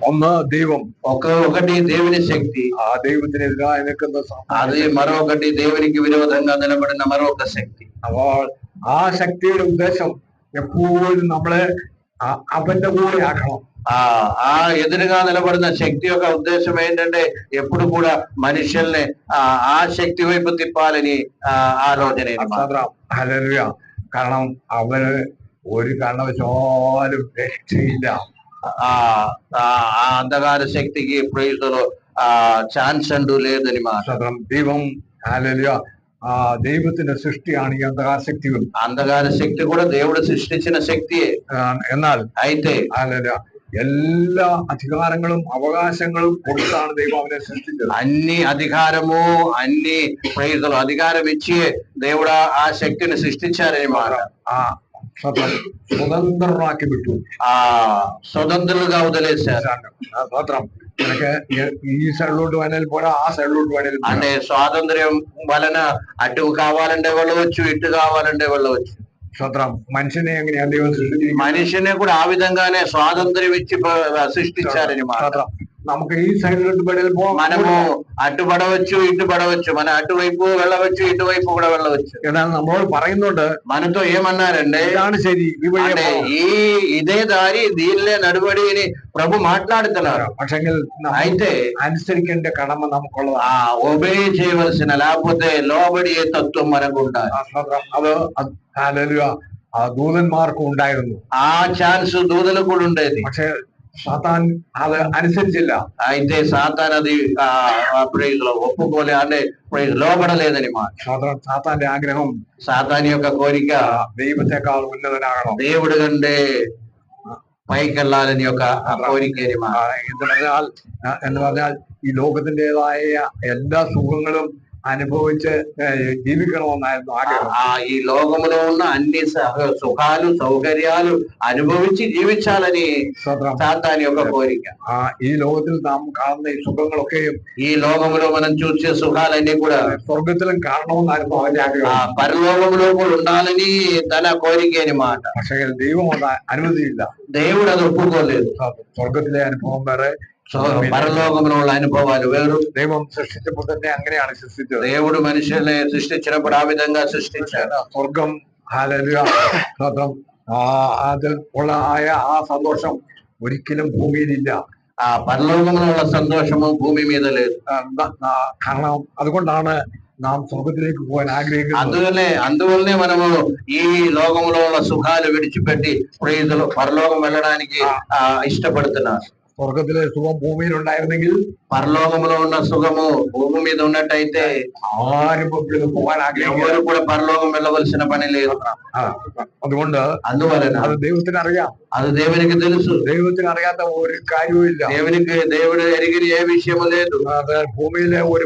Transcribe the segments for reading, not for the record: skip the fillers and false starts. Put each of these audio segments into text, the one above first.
ഒന്ന് ദൈവം, ఒకటి దేవుని శక్తి, ఆ దైవത്തിനെതിരായി నిൽക്കുന്ന అది మరొకటి దేవునికి విరోధంగా నిలబడిన మరొక శక్తి. അപ്പോൾ ആ శక్తిയുടെ ఉద్దేశం ఎప్పుడూ നമ്മളെ അവന്റെ കൂടെ ఆക്കണം. ఆ ఎదురుగా నిలబడిన శక్తి యొక్క ఉద్దేశం ఏంటంటే ఎప్పుడు కూడా మనుషుల్ని ఆ శక్తి వైపు తిప్పాలని ఆలోచన. ഹല്ലേലൂയ. കാരണം അവന് ഒരു കാരണവശാലും രക്ഷയില്ല. ఆ అంధకార శక్తికి ప్రేయస్లో ఛాన్స్ అంటూ లేదని మాట. ദൈവം ഹല്ലേലൂയ ദൈവത്തിന്റെ సృష్టిയാണ് ఈ అంధకార శక్తిകൾ. అంధకార శక్తి కూడా దేవుడు సృష్టించిన శక్తియే. എന്നാൽ అయితే ഹല്ലേലൂയ എല്ലാ అధికారങ്ങളും అవకాశങ്ങളും കൊടുത്താണ് ദൈവം അവനെ സൃഷ്ടിച്ചത്. అన్ని అధికారము అన్ని ప్రేయస్లో అధికారం ఇచ్చి దేవుడు ఆ శక్తిని సృష్టించారని మాట. స్వతంత్రురాకి విട്ടു. స్వతంత్రులుగా వదిలేశారు. స్తోత్రం. ఈ సైడ్లోട്ട് వేణాలి పోడా, ఆ సైడ్లోട്ട് వేణాలి. అంటే స్వాతంత్ర్యం వలన అటు కావాలంటే వెళ్ళవచ్చు, ఇటు కావాలంటే వెళ్ళవచ్చు. స్తోత్రం. మనిషిని ఎങ്ങനെയാ ദൈവം സൃഷ്ടിച്ചത്? మనిషిని కూడా ఆ విధంగానే స్వాతంత్ర్యం ఇచ్చి సృష్టించారని మాట. നമുക്ക് ఈ సైడ్లోട്ട് వేణాలి పో, మనము అటు పడవచ్చు, ఇటు పడవచ్చు, మన అటువైపు వెళ్ళవచ్చు, ఇటువైపు కూడా వెళ్ళవచ్చు. നമ്മൾ പറയുന്നുണ്ട്, మనతో ఏమన్నారంటే ఇതാണ് ശരി, ఇదే దారి, దీనిలే నడుబడి అని ప్రభు మాట్లాడుతున్నారు. പക്ഷെങ്കിൽ అయితే అనుసరించేంత కడమ നമുക്കുള്ളത്. ఒబే చేయవలసిన, లేకపోతే లోబడియే తత్వం మనకు ఉండాలి. അത് ആ ദൂതന്മാർക്കും ഉണ്ടായിരുന്നു. ఆ ఛాన్స్ దూతలకు కూడా ఉండేది. പക്ഷെ సాతాన్ అది అనుసరించిല്ല. అయితే సాతాన్ అది ఒప్పుకోలే, అంటే లోబడలేదని మాట. సాతాന്റെ ఆగ్రహం, సాతాన్ యొక్క కోరిక దైవത്തെക്കാൾ ఉన్నതനാകണം, దేవుడు కంటే పైకెళ్ళాలని యొక్క కోరిక. എന്ന് പറഞ്ഞാൽ ഈ ലോകത്തിൻ്റെതായ എല്ലാ സുഖങ്ങളും అనుభవించే జీవికണമെന്നായിരുന്നു ఆగ్రహం. ఈ లోకంలో ఉన్న అన్ని సుఖాలు సౌకర్యాలు అనుభవించి జీవించాలని సాతాన్ యొక్క కోరిక. ఈ లోకത്തിൽ നാം കാണുന്ന ഈ സുഖങ്ങളൊക്കെയും, ఈ లోకంలో మనం చూసే సుఖాలన్నీ కూడా స్వర్గത്തിലും കാണണമെന്നായിരുന്നു അവന്റെ ആഗ്രഹം. పరలోకంలో కూడా ఉండాలని తన కోరిక అని మాట. പക്ഷേ ദൈവം അത് അനുമതിയില്ല. దేవుడు అది ఒప్పుకోలేదు. സ്വർഗത്തിലെ അനുഭవం വേറെ, పరలోకంలో ఉన్న అనుభవాలు వేరు. దైవం సృష్టించప్పుడు തന്നെ അങ്ങനെയാണ് సృష్టించത്. దేవుడు మనుషుల్ని సృష్టించినప్పుడు ఆ విధంగా సృష్టించాడు. స్వర్గం, హല്లేలూయ, స్తోత్రం, അതിൽ ഉള്ള ആ സന്തോഷം ഒരിക്കലും ഭൂമിയിലില്ല. పరలోకంలో ఉన్న సంతోషము భూమి మీద లేదు. കാരണം അതുകൊണ്ടാണ് നാം സ്വർഗത്തിലേക്ക് പോകാൻ ആഗ്രഹിക്കുന്നത്. అందువల్లనే మనము ఈ లోకంలో ఉన్న సుఖాలు విడిచిపెట్టి పరలోకం వెళ్ళడానికి ఇష్టపడుతున్నారు. స్వర్గത്തിലെ సుఖం భూమిയിൽ ഉണ്ടായിരുന്നെങ്കിൽ, పరలోకంలో ఉన్న సుఖము భూమి మీద ఉన్నట్టయితే ആരും പോകാൻ ఎవరు కూడా పరలోకం వెళ్ళవలసిన పని లేదు. అందువలన അത് ദൈവത്തിന് അറിയാം, అది దేవునికి తెలుసు. ദൈവത്തിന് അറിയാത്ത ഒരു കാര്യവും ഇല്ല. దేవుడు ఎరిగిన ఏ విషయము లేదు. భూమిയിലെ ഒരു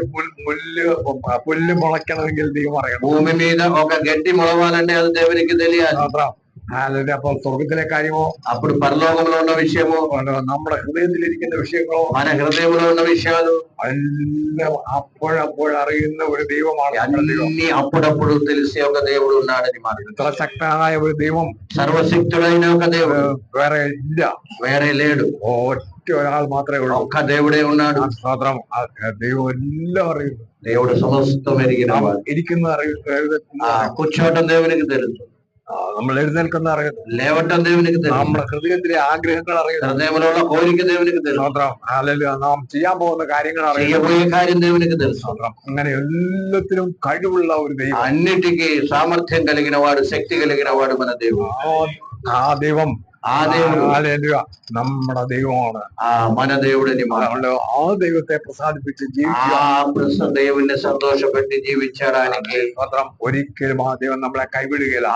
പുല്ല് മുളയ്ക്കണമെങ്കിൽ ദൈവം അറിയാം. భూమి మీద ఒక గడ్డి మొలవాలంటే అది దేవునికి తెలియాలి. അപ്പോൾ സ്വർഗത്തിലെ കാര്യമോ, అప్పుడు పరలోకంలో ఉన్న విషయమో, നമ്മുടെ ഹൃദയത്തിലിരിക്കുന്ന വിഷയങ്ങളോ, మన హృదయంలో ఉన్న విషయాలు എല്ലാം അപ്പോഴറിയുന്ന ഒരു ദൈവമാണ്. అన్ని అప్పుడప్పుడు తెలిసే ఒక దేవుడు ఉన్నాడని మాట. ഇത്ര ശക്തനായ ഒരു ദൈവം, సర్వశక్తుడైన ఒక దేవుడు വേറെ ഇല്ല, వేరే లేడు. ഒറ്റ ഒരാൾ മാത്രമേ ഉള്ളൂ, ఒక్క దేవుడే ఉన్నాడు. സ്തോത്രം. ദൈവം എല്ലാം അറിയുന്നു. దేవుడు సమస్తం ఎరిగిన ഇരിക്കുന്ന അറിയുന്നു, కూర్చోవటం దేవునికి తెలుసు, നമ്മൾ എഴുന്നേൽക്കുന്ന അറിയുന്നു, లేవటం దేవునికి తెలుసు, നമ്മുടെ ഹൃദയത്തിലെ ആഗ്രഹങ്ങൾ അറിയുന്നു, హృదయంలో ఉన్న కోరిక దేవునికి తెలుసు, നാം ചെയ്യാൻ പോകുന്ന കാര്യങ്ങൾ അറിയുന്നു, చేయబోయే కార్యం దేవునికి తెలుసు. അങ്ങനെ എല്ലാത്തിനും കഴിവുള്ള ഒരു ദൈവം, అన్నిటికీ సామర్థ్యం కలిగిన వాడు, శక్తి కలిగిన వాడు మన దేవుడు. ആ ദൈവം, നമ്മുടെ ദൈവമാണ്, మన దేవుడిని. ആ ദൈവത്തെ പ്രസാദിപ്പിച്ച് దేవుణ్ణి సంతోషపెట్టి జీవించడానికి ഒരിക്കലും ആ ദൈവം നമ്മളെ കൈവിടുകയില്ല.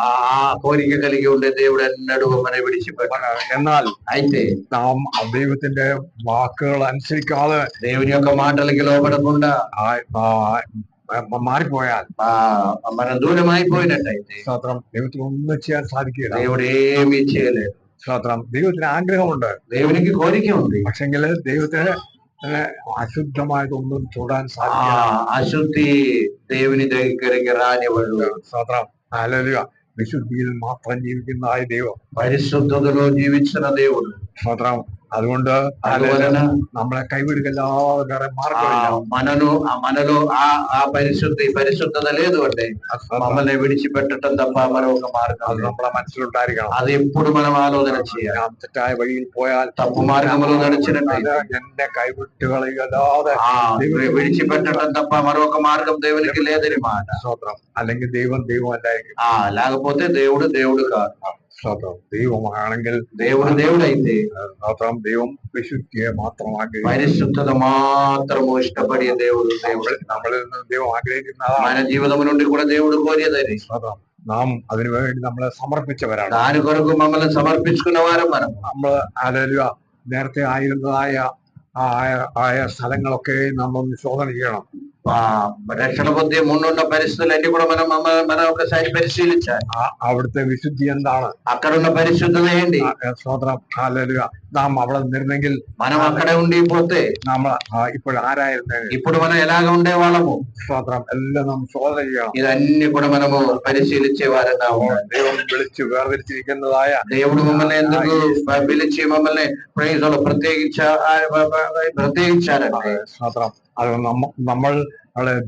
ఆ కోరిక కలిగి ఉండే దేవుడు ఎన్నడూ మన విడిచిపెట్టాడు. എന്നാൽ అయితే നാം ദൈവത്തിന്റെ വാക്കുകൾ അനുസരിക്കാതെ, దేవుని యొక్క మాటలకి లోబడకుండా മാറിപ്പോയാൽ, మనం దూరం అయిపోయినట్టయితే സ്തോത്രം, ദൈവത്തിന് ഒന്നും ചെയ്യാൻ സാധിക്കില്ല. దేవుడు ఏమీ చేయలేదు. സ്തോത്രം. ദൈവത്തിന് ആഗ്രഹമുണ്ട്, దేవునికి కోరిక ఉంది. പക്ഷെങ്കിൽ ദൈവത്തിന് അശുദ്ധമായിട്ടൊന്നും തൊടാൻ സാധിക്കില്ല. అశుద్ధి దేవుని దగ్గరికి రానివ్వడు. സ്തോത്രം. ഹല്ലേലൂയ. വിശുദ്ധിയിൽ മാത്രം ജീവിക്കുന്ന ആ ദൈവം, పరిశుద్ధతలో జీవించిన దేవుడు. സ്തോത്രം. അതുകൊണ്ട് అందువలన നമ്മളെ కైవిడిగല്ലാതെ వేరే మార్గమిല്ല. మనలో ఆ పరిశుద్ధత లేదు అంటే మమ్మల్ని విడిచిపెట్టడం తప్ప మరొక మార్గం അത് നമ്മളെ മനസ്സിലുണ്ടായിരിക്കണം. అది ఎప్పుడు మనం ఆలోచన చేయాలి. ഞാൻ തെറ്റായ വഴിയിൽ പോയാൽ తప్పు మార్గంలో నడిచినట్టయితే എന്നെ കൈവിട്ടുകളയല്ലാതെ విడిచిపెట్టడం తప్ప మరొక మార్గం దేవునికి లేదని మాట. സ്തോത്രം. അല്ലെങ്കിൽ ദൈവം ദൈവമല്ലായിരിക്കും. లేకపోతే దేవుడు కాదు. സ്തോത്രം. ദൈവമാണെങ്കിൽ దేవుడైతే സ്തോത്രം ദൈവം വിശുദ്ധിയെ മാത്രം ആഗ്രഹിക്കും. పరిశుద్ధత మాత్రము ఇష్టపడే దేవుడు. നമ്മളിൽ നിന്ന് ദൈവം ആഗ്രഹിക്കുന്ന మన జీవితం నుండి కూడా దేవుడు కోరేదని. സ്തോത്രം. നാം അതിനുവേണ്ടി നമ്മളെ സമർപ്പിച്ചവരാണ്. దాని కొరకు మమ్మల్ని సమర్పించుకున్న వారు మనం. നമ്മൾ ഹല്ലേലൂയ നേരത്തെ ആയ സ്ഥലങ്ങളൊക്കെ നമ്മൾ ശോധന ചെയ്യണം. రక్షణ పొందే ముందున్న పరిస్థితులన్నీ కూడా మనం ఒకసారి పరిశీలించాలి. അവിടുത്തെ വിശുദ്ധി എന്താണ്, అక్కడున్న పరిశుద్ధత ఏంటి. സ്തോത്രം. ഹല്ലേലൂയ. നാം അവിടെ നിന്നിരുന്നെങ്കിൽ మనం అక్కడే ఉండిపోతే നമ്മൾ ഇപ്പോൾ ആരായിരുന്നെങ്കിൽ ఇప్పుడు మనం ఎలాగ ఉండేవాళ్ళము. സ്തോത്രം. എല്ലാം നാം ശോധന ചെയ്യണം. ఇదన్నీ కూడా మనము పరిశీలించే వారంగా ఉండాలి. ദൈവം വിളിച്ച് വേർതിരിച്ചിരിക്കുന്നതായ దేవుడు మమ్మల్ని ఎందుకు పిలిచి మమ్మల్ని ప్రైజ్లో ప్రత్యేకించారంటే സ്തോത്രം. അത് നമ്മൾ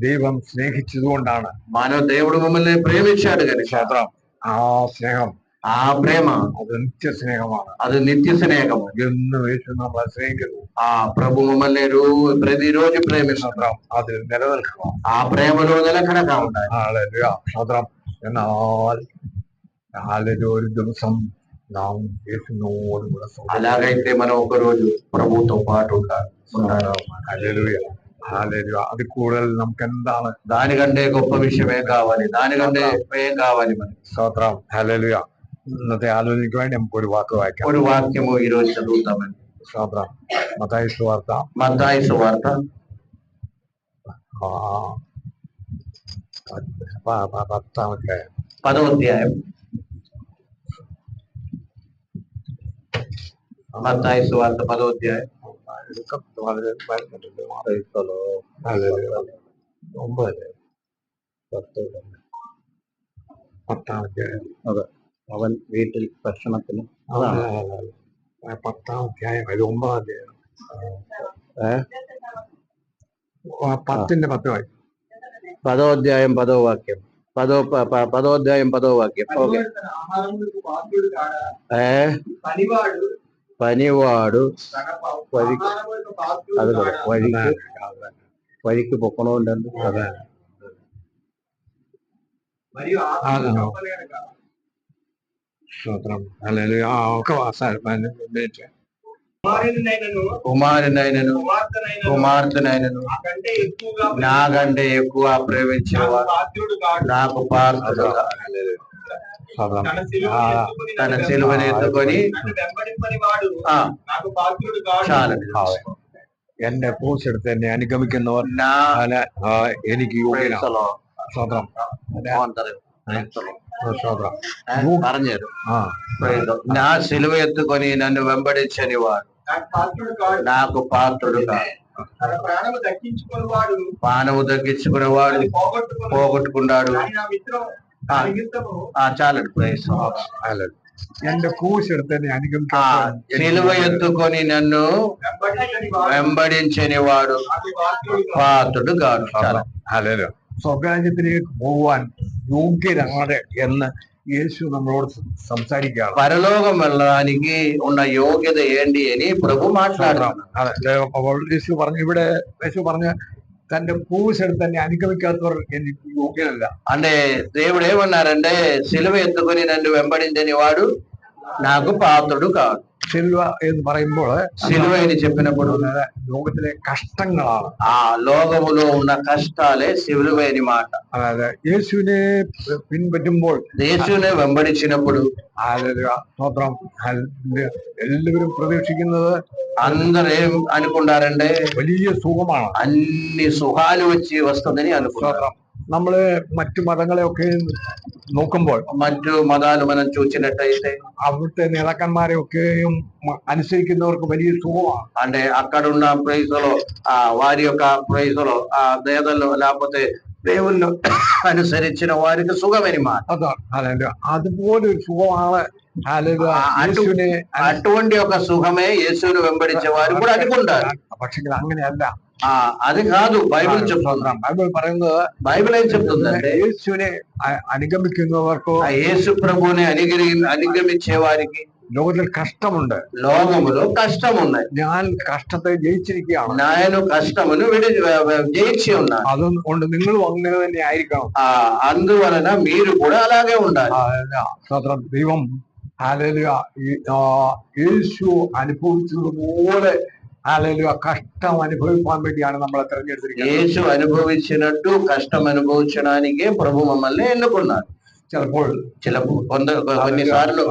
ദൈവം സ്നേഹിച്ചതുകൊണ്ടാണ്. దేవుడు మమ్మల్ని ప్రేమించాడు కనుక സ്തോത്രം. ആ സ്നേഹം, ఆ ప్రేమ അത് നിത്യസ്നേഹമാണ്. అది నిత్య స్నేహం. എന്നും യേശു നമ്മളെ സ്നേഹിക്കുന്നു. ప్రభు మమ్మల్ని ప్రతిరోజు ప్రేమిస్తున్నాం. അതിൽ നിലനിൽക്കുക, ఆ ప్రేమలో నిలకడగా ఉండాలి. ഹല്ലേലൂയ. സ്തോത്രം. എന്നാൽ ഒരു ദിവസം നാം യേശുവിനോട് കൂടെ అలాగైతే మనం ఒక రోజు ప్రభుతో పాటు ఉండాలి. ഹല്ലേലൂയ. హല്లేలూయ. అది കൂടുതൽ നമുക്ക് എന്താണ്, దానికంటే గొప్ప విషయం ఏం కావాలి, దానికంటే ఏం కావాలి మనకి. സ്തോത്രം. ഹല്ലേലൂയ. ഇന്നത്തെ ആലോചനയ്ക്ക് വേണ്ടി നമുക്ക് ഒരു വാക്ക് വായിക്കാം. ഒരു వాక్యము ఈ రోజు చదువుతామండి. സ്തോത്രം. മത്തായി സുവാർത്ത 10ാം അധ്യായം. మత్తాయి సువార్త 10వ అధ్యాయం. ഹല്ലേലൂയ. 10ാം അധ്യായം. അതെ, അവൻ വീട്ടിൽ ഭക്ഷണത്തിന് 10ാം അധ്യായം. ഇത് 9ാം അധ്യായം. 10ന്റെ 10 വായിക്കും. 10వ అధ్యాయం 10వ వాక్యం. 10వ అధ్యాయం 10వ వాక్యం. ఓకే. పనివాడు వഴിకి పొక్కనుండండి. స్തోత్రం. హల్లెలూయ. ఒక కుమారునైనను కుమార్తెనైనను నాకంటే ఎక్కువ ప్రేమించిన నాకు పాత్రుడు తన సిలువను ఎత్తుకొని എന്റെ ക്രൂസ് എടുത്ത് എന്നെ അനുഗമിക്കുന്നവർ എനിക്ക് യോഗ്യനാണ്. സ്തോത്രം. പറഞ്ഞത് నా సిలువ ఎత్తుకొని నన్ను వెంబడించని వాడు నాకు పాత్రుడు కాదు. ప్రాణము దక్కించుకునేవాడు పోగొట్టుకున్నాడు. చాలండి. എന്റെ ക്രൂസ് എടുത്ത് എന്നെ సిలువ ఎత్తుకొని నన్ను వెంబడించని వాడు పాత్రుడు కాదు. ഹല്ലേലൂയ. സ്വകാര്യത്തിലേക്ക് പോവാൻ യോഗ്യരാണ് എന്ന് യേശു നമ്മളോട് സംസാരിക്കുകയാണ്. పరలోకం వెళ్ళడానికి ఉన్న యోగ్యత ఏంటి అని ప్రభు మాట్లాడుతున్నాడు. യേശു പറഞ്ഞു, ഇവിടെ യേശു പറഞ്ഞ തന്റെ ക്രൂസ് എടുത്ത് തന്നെ അനുഗമിക്കാത്തവർ എനിക്ക് യോഗ്യനല്ല. అంటే దేవుడు ఏమన్నారంటే సిలువ ఎత్తుకొని నన్ను వెంబడించని వాడు నాకు పాత్రుడు కాదు. സിൽവ എന്ന് പറയുമ്പോൾ సిలువ అని చెప్పినప్పుడు ലോകത്തിലെ കഷ്ടങ്ങളാണ്. ఆ లోకములో ఉన్న కష్టాలే సిలువ అని మాట. അതായത് യേശുവിനെ പിൻപറ്റുമ്പോൾ, యేసునే వెంబడించినప్పుడు സ്തോത്രം, എല്ലാവരും പ്രതീക്ഷിക്കുന്നത് అందరూ ఏం అనుకున్నారంటే വലിയ സുഖമാണ്, అన్ని సుఖాలు వచ్చి వస్తుందని అనుకున్నారు. നമ്മള് മറ്റു മതങ്ങളെയൊക്കെ നോക്കുമ്പോൾ മറ്റു മതാలు మనం చూసినట్టయితే അവിടുത്തെ നേതാക്കന്മാരെയൊക്കെയും അനുസരിക്കുന്നവർക്ക് വലിയ സുഖമാണ്. అంటే అక్కడున్న ప్రైజులో వారి యొక్క ప్రైజులో నేతలు లేకపోతే దేవుళ్ళు అనుసరించిన వారికి సుఖమని మాట. അതാണ്. അതുപോലെ ഒരു സുഖമാണ് హల్లెలూయా, యేసునే అటువంటి ఒక సుఖమే యేసును వెంబడించే వారు కూడా అనుకుంటారు. പക്ഷെ അങ്ങനെയല്ല. అది కాదు బైబిల్ చెప్తుంది. బైబిల్ പറയുന്നത് బైబిల్ ఏం చెప్తుందంటే యేసునే അനുഗമിക്കുന്നവർക്ക് ఆ యేసు ప్రభువుని అనుగమించే వారికి ലോകത്തിൽ കഷ്ടമുണ്ട്. లోకములో కష్టం ఉన్నాయి. ഞാൻ കഷ്ടത്തെ ജയിച്ചിരിക്കുകയാണ്. నేను కష్టమును జయించి ఉన్నాను. അതുകൊണ്ട് നിങ്ങളും അങ്ങനെ തന്നെ ആയിരിക്കണം. అందువలన మీరు కూడా అలాగే ఉండాలి. സ്വതന്ത്രം ദൈവം ഹല്ലേലൂയ യേശു അനുഭവിച്ചതുപോലെ ഹല്ലേലൂയ കഷ്ടം അനുഭവിക്കാൻ വേണ്ടിയാണ് നമ്മളെ തെരഞ്ഞെടുത്തിരിക്കുന്നത്. యేసు అనుభవించినట్టు కష్టం అనుభవించడానికే ప్రభు మమ్మల్ని ఎన్నుకున్నారు. ചിലപ്പോൾ కొన్నిసార్లు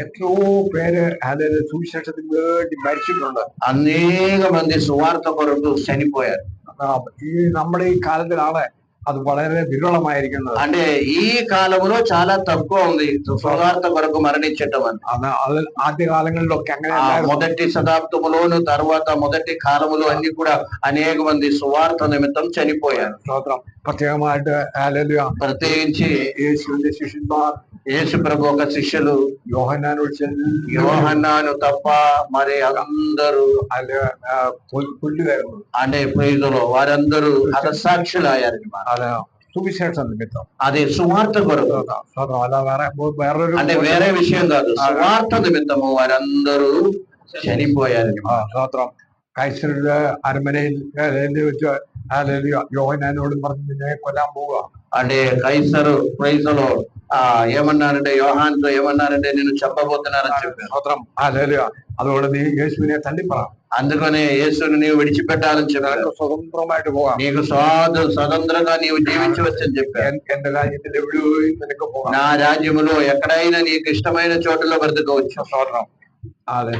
എത്രയോ പേര് ഹല്ലേലൂയ സുവിശേഷത്തിന് വേണ്ടി മരിച്ചിട്ടുണ്ട്. అనేక మంది సువార్త కొరకు చనిపోయారు. ഈ നമ്മുടെ ഈ കാലത്തിലാണ് అది വളരെ విరళమైയിരിക്കുന്നത്. అంటే ఈ కాలంలో చాలా తక్కువ ఉంది సువార్త కొరకు మరణించటం అని. ఆద్య కాలంలోకి അങ്ങനെ మొదటి శతాబ్దములోను తర్వాత మొదటి కాలములో అన్ని కూడా అనేక మంది సువార్త నిమిత్తం చనిపోయారు. ప్రత్యేకമായിട്ട് ప్రత్యేకించి యేసువిന്റെ శిష్యుమాർ యేసు ప్రభు ఒక శిష్యులు యోహన్నాను తప్ప మరి అందరూ అంటే ప్రేజలో వారందరూ హతసాక్షులయ్యారు. సువిశేషం నిమిత్తం అదే సువార్త కొరకు, అంటే వేరే విషయం కాదు, సువార్త నిమిత్తము వారందరూ చనిపోయారు. കൈസരുടെ അരമനയിൽ വെച്ച് യോഹന്നാനോട് പറഞ്ഞു നിന്നെ കൊല്ലാൻ പോവുക. అంటే కైసరు ప్రైజలో ఏమన్నారంటే యోహాన్తో ఏమన్నారంటే నేను చంపబోతున్నానని చెప్పారు. അതുകൊണ്ട് നീ യേശുവിനെ തള്ളിപ്പറ. అందుకనే యేసుని నీవు విడిచిపెట్టాలని చెప్పారు. സ്വതന്ത്രമായിട്ട് പോകാം. నీకు స్వతంత్రంగా నీవు జీవించవచ్చని చెప్పారు. എന്റെ രാജ്യത്തിൽ എവിടെയും നിനക്ക് പോകാം. నా రాజ్యములో ఎక్కడైనా నీకు ఇష్టమైన చోటులో బ్రతకవచ్చు. സ്വതന്ത്രം.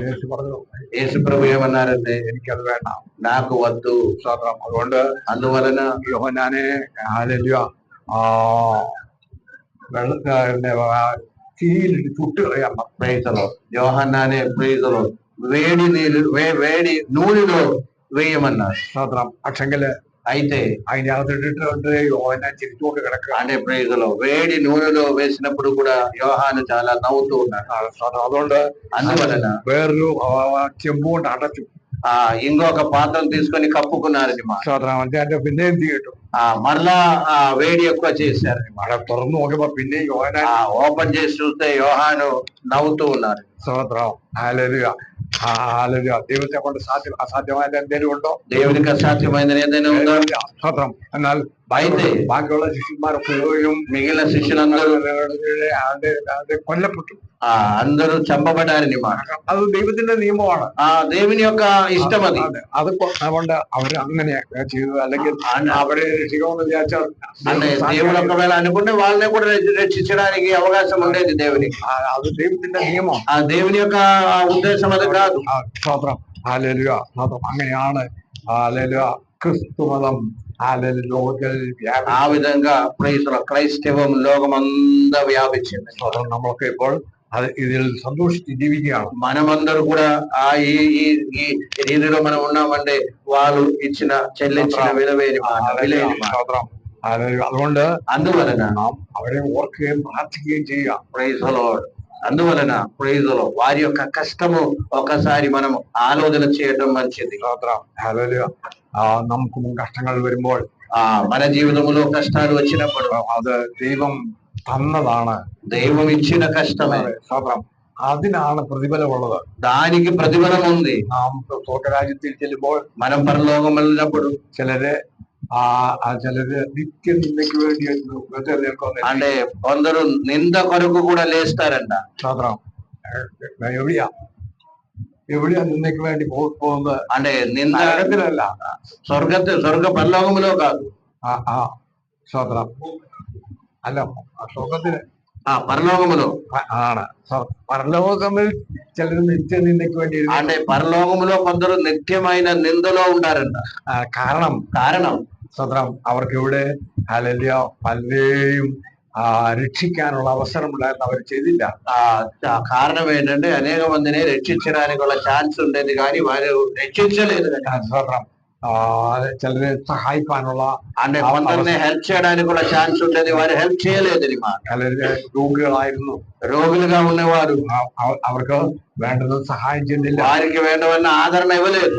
യേശു പറഞ്ഞു, యేసు ప్రభు ఏమన్నారంటే എനിക്കത് വേണ്ട, నాకు వద్దు. സ്വതന്ത്രം. അതുകൊണ്ട് అందువలన യോഹന്നാനെ തീയിലിട്ട് ചുട്ടുകളയാം. ప్రేతలో యోహన్నానే ప్రేతలో వేడి నూనెలో వేయమన్నారు. സ്വതന്ത്രം. പക്ഷെങ്കില് అయితే അതിന്റെ അകത്തിട്ടിട്ട് യോഹന്നാൻ ചിരിച്ചുകൊണ്ട് കിടക്കുക. అంటే ప్రేతలో వేడి నూనెలో వేసినప్పుడు కూడా యోహాను చాలా నవ్వుతూ ఉన్నాడు. അതുകൊണ്ട് అందువలన വേറൊരു ചെമ്പ് കൊണ്ട് അടച്ചു. ఇంకొక పాత్రను తీసుకొని కప్పుకున్నారని మాట. అంటే പിന്നെയും തീ കിട്ടും. మరలా వేడి ఎక్కువ చేశారు. മഴ തുറന്നു നോക്കുമ്പോ പിന്നെ യോഹന്നാൻ ఓపెన్ చేసి చూస్తే యోహాను నవ్వుతూ ఉన్నారు. സ്വതന്ത്രം. ഹല്ലേലൂയ. ദൈവത്തെ കൊണ്ട് അസാധ്യമായത് എന്തെങ്കിലും ഉണ്ടോ? దేవునికి అసాధ్యమైనది ఏదైనా ఉందో? സ്വതന്ത്രം. എന്നാൽ అయితే ബാക്കിയുള്ള ശിഷ്യന്മാരൊക്കെ మిగిలిన శిష్యులందరూ കൊല്ലപ്പെട്ടു. అందరూ చంపబడారని మాట. അത് ദൈവത്തിന്റെ നിയമമാണ്. దేవుని యొక్క ఇష్టం అది. അതുകൊണ്ട് അവര് അങ്ങനെ ചെയ്തു. അല്ലെങ്കിൽ അവരെ രക്ഷിക്കാമെന്ന് വിചാരിച്ചാൽ అంటే దేవుడు ఒకవేళ అనుకుంటే వాళ్ళని కూడా రక్షించడానికి అవకాశం ఉండేది దేవునికి. അത് ദൈവത്തിന്റെ നിയമം. దేవుని యొక్క ఉద్దేశం అది కాదు. സ്തോത്രം. ഹല്ലേലൂയ. സ്തോത്രം. അങ്ങനെയാണ് ഹല്ലേലൂയ ക്രിസ്തുമതം ലോകത്തിൽ ఆ విధంగా క్రైస్తవం లోకమంతా వ్యాపించింది. നമ്മളൊക്കെ ഇപ്പോൾ ഇതിൽ സന്തോഷിച്ച് ജീവിക്കുകയാണ്. మనమందరూ కూడా ఈ రీతిలో మనం ఉన్నామంటే వాళ్ళు చెల్లించిన విలువైన അതുകൊണ്ട് అందువలన നാം അവരെ ഓർക്കുകയും പ്രാർത്ഥിക്കുകയും ചെയ്യുക. Praise the lord. అందువలన ప్రైజ్ ది లార్డ్ వారి యొక్క కష్టము ఒకసారి మనం ఆలోచన చేయడం మంచిది. നമുക്ക് കഷ്ടങ്ങൾ വരുമ്പോൾ మన జీవితంలో కష్టాలు వచ్చినప్పుడు അത് ദൈവം തന്നതാണ്. దైవం ఇచ్చిన కష్టమే. അതിനാണ് പ്രതിഫലമുള്ളത്. దానికి ప్రతిఫలం ఉంది. നാം സ്വർഗരാജ്യത്തിൽ ചെല്ലുമ്പോൾ మనం పరలోకం వెళ్ళినప్పుడు ചിലര് నిత్యనిందకి വേണ്ടി అంటే కొందరు నింద కొరకు కూడా లేస్తారంట. എവിടെയാ നിന്നയ്ക്ക് വേണ്ടി പോകുന്നത്? అంటే నిందలല്ല, స్వర్గ పరలోకములో కాదు. స్వతంత్రం അല്ല, സ്വർഗത്തിന് పరలోకములో ആണ്. పరలోకమిൽ ചിലർ നിത്യനിന്ദയ്ക്ക് വേണ്ടി, అంటే పరలోకములో కొందరు నిత్యమైన నిందలో ఉంటారంట. కారణం സ്വതന്ത്രം അവർക്ക് ഇവിടെ ഹല്ലേലൂയ പലരെയും രക്ഷിക്കാനുള്ള അവസരം ഉണ്ടായിരുന്നു, അവർ ചെയ്തില്ല. కారణం ఏంటంటే అనేక మందిని రక్షించడానికి ఛాన్స్ ఉండేది కానీ వారు రక్షించలేదు. స్వతంత్రం. చిలరే సహాయకానుల అంటే కొందరిని హెల్ప్ చేయడానికి కూడా ఛాన్స్ ఉండేది, వారు హెల్ప్ చేయలేదు ചിലര് രോഗികളായിരുന്നു, రోగులుగా ఉన్నవారు, അവർക്ക് വേണ്ടത് സഹായം ചെയ്യുന്നില്ല, వారికి వేണ്ടవన్న ఆదరణ ఇవ్వలేదు.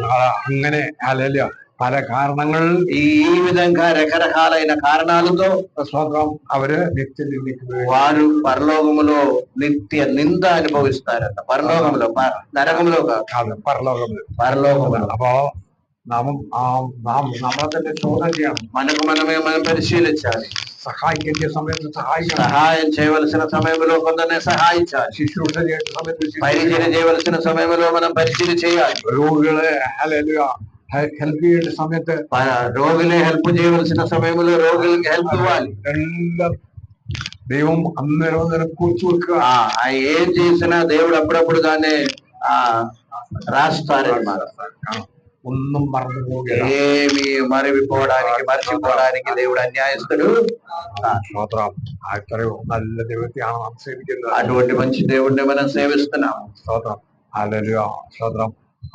അങ്ങനെ ഹല്ലേലൂയ പല കാരണങ്ങൾ ఈ విధంగా రకరకాలైన కారణాలతో സ്വന്തം അവര് നിത്യനിന്ദിക്ക് వారు పరలోకములో నిత్య నింద అనుభవిస్తారట. పరలోకములో, నరకములో కాదు, పరలోకములో. അപ്പോ നാം നമ്മളെ തന്നെ ചോദ്യം ചെയ്യണം, మనం పరిశీలించాలి. സഹായിക്കേണ്ട സമയത്ത് సహాయం చేయవలసిన సమయంలో కొందరిని సహాయించాలి, ശുശ്രൂഷ ചെയ്യേണ്ട സമയത്ത് పరిచయం చేయవలసిన సమయంలో మనం పరిచయం చేయాలి, രോഗികളെ ഹല്ലേലൂയ హెల్ప్ చేయడం సమయത്ത് రోగులే హెల్ప్ చేయవలసిన సమయంలో రోగులకి హెల్ప్ ఇవ్వాలి. എല്ലാം ദൈവം അന്നേരം കുറിച്ച് വെക്കുക. ఏం చేసినా దేవుడు అప్పుడప్పుడు దాన్ని రాస్తారన్నమాట. ഒന്നും മറന്നു പോകുക, ఏమి మర్చిపోవడానికి దేవుడు అన్యాయస్తుడు. അത്രയോ നല്ല ദൈവത്തെയാണ് നാം സേവിക്കുന്നത്. అటువంటి మంచి దేవుడిని మనం సేవిస్తున్నాం. സ്തോത്രം, ഹല്ലേലൂയ, സ്തോത്രം.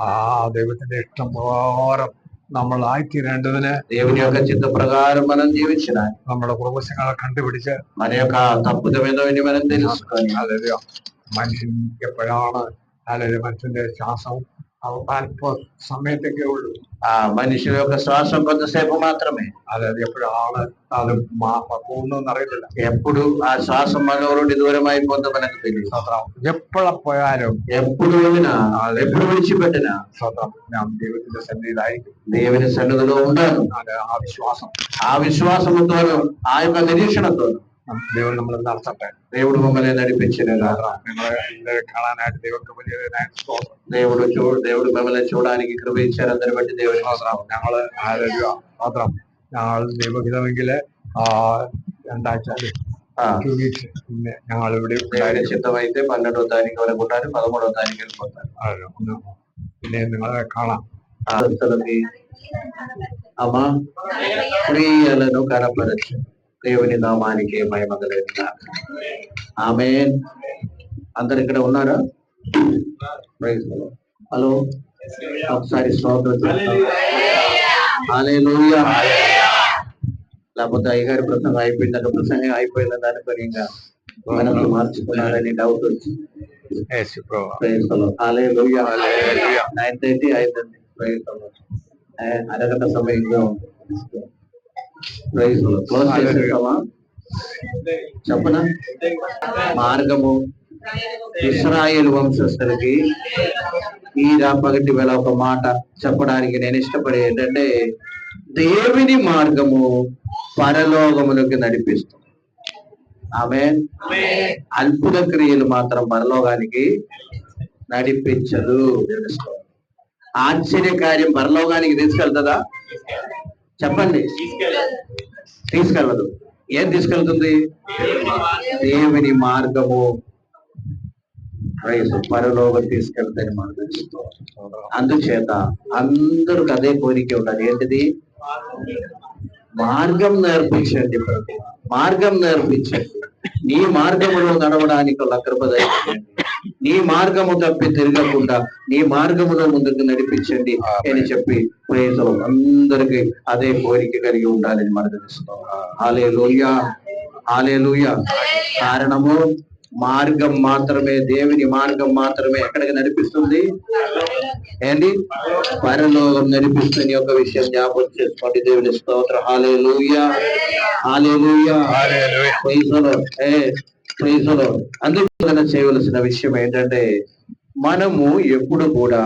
ആ ദൈവത്തിന്റെ ഇഷ്ടം പ്രകാരം നമ്മൾ ആയിത്തീരേണ്ടതിന് దేవుని యొక్క చిత్త ప్రకారం మనం జీవించడానికి നമ്മുടെ പ്രവശങ്ങളെ കണ്ടുപിടിച്ച് మన యొక్క తప్పుదమేదో మనం తెలుసుకొని ഹല്ലേലൂയ മനുഷ്യൻ എപ്പോഴാണ് ഹല്ലേലൂയ മനുഷ്യന്റെ ശ്വാസം അല്പ സമയത്തൊക്കെ ഉള്ളൂ. మనిషి యొక్క శ్వాసం కొంతసేపు మాత్రమే. അതായത് എപ്പോഴാണ് അത് പോകുന്നതെന്ന് അറിയത്തില്ല. ఎప్పుడు ఆ శ్వాసం మనలో నుండి దూరం అయిపోతుందో మనకు తెలియదు. എപ്പോഴപ്പോയാലും ఎప్పుడు వెళ్ళినా ఎప్పుడు విడిచిపెట్టినా ഞാൻ ദൈവത്തിന്റെ സന്നിധിയിലായിരിക്കും, దేవుని సన్నిధిలో ఉంటాను. ఆ విశ్వాసంతో ఆ యొక్క నిరీక్షణతో దేవుడు നമ്മളെ നടത്തട്ടെ. దేవుడు మమ్మల్ని నడిపించిన നിങ്ങളെ കാണാനായിട്ട് ദൈവത്തെ വലിയ దేవుడు మమ్మల్ని చూడడానికి కృప ఇచ్చారు. అందరి బట్టి దేవుని ഞങ്ങള് മാത്രം ഞങ്ങൾ ദൈവഹിതമെങ്കില് രണ്ടാഴ്ച പിന്നെ ഞങ്ങൾ ഇവിടെ చిత్తమైతే 12వ తారీఖు వరకు ఉంటారు, 13వ తారీఖు వెళ్ళిపోతారు. പിന്നെ నిങ്ങളെ കാണാം. అమ్మా క్రియలను కనపరచు, దేవుని నామానికి మహిమ కలుగును. ఆమేన్. అందరు ఇక్కడ ఉన్నారా? హలో, ఒకసారి హల్లెలూయా. లేకపోతే అయ్యగారి ప్రసంగం అయిపోయిందంటే ప్రసంగం అయిపోయిందని అనుకుని ఇంకా మనసు మార్చుకున్నారని డౌట్ వచ్చింది. హల్లెలూయా. 9:30 అయిందండి. అరగంట సమయంలో క్లోజ్ చేసేస్తామా? చెప్పనా? మార్గము ఇశ్రాయేలు వంశస్థులకి ఈ రాపగటి వేళ ఒక మాట చెప్పడానికి నేను ఇష్టపడే ఏంటంటే, దేవుని మార్గము పరలోకములకు నడిపిస్తుంది. ఆమేన్. అద్భుత క్రియలు మాత్రం పరలోకానికి నడిపించదు. ఆశ్చర్య కార్యం పరలోకానికి తీసుకెళ్తుందా? చెప్పండి. తీసుకెళ్ళదు. ఏం తీసుకెళ్తుంది? దేవుని మార్గము పరలోకం తీసుకెళ్తాని మార్గం. అందుచేత అందరికి అదే కోరిక ఉండాలి. ఏంటిది? మార్గం నేర్పించండి ప్రభు, మార్గం నేర్పించండి. నీ మార్గములో నడవడానికి కృప దయచేయండి. నీ మార్గము తప్పి తిరగకుండా నీ మార్గములో ముందుకు నడిపించండి అని చెప్పి ప్రేయతో అందరికి అదే కోరిక కలిగి ఉండాలని మనం తెలుస్తాం. హల్లెలూయా, హల్లెలూయా. కారణము మార్గం మాత్రమే, దేవుని మార్గం మాత్రమే ఎక్కడికి నడిపిస్తుంది? ఏంటి? పరలోకం నడిపిస్తుంది. ఒక విషయం జ్ఞాపకం చేసుకోండి. దేవుని స్తోత్రం. Hallelujah, hallelujah, praise the lord. Praise the lord. అందుకు చేయవలసిన విషయం ఏంటంటే, మనము ఎప్పుడు కూడా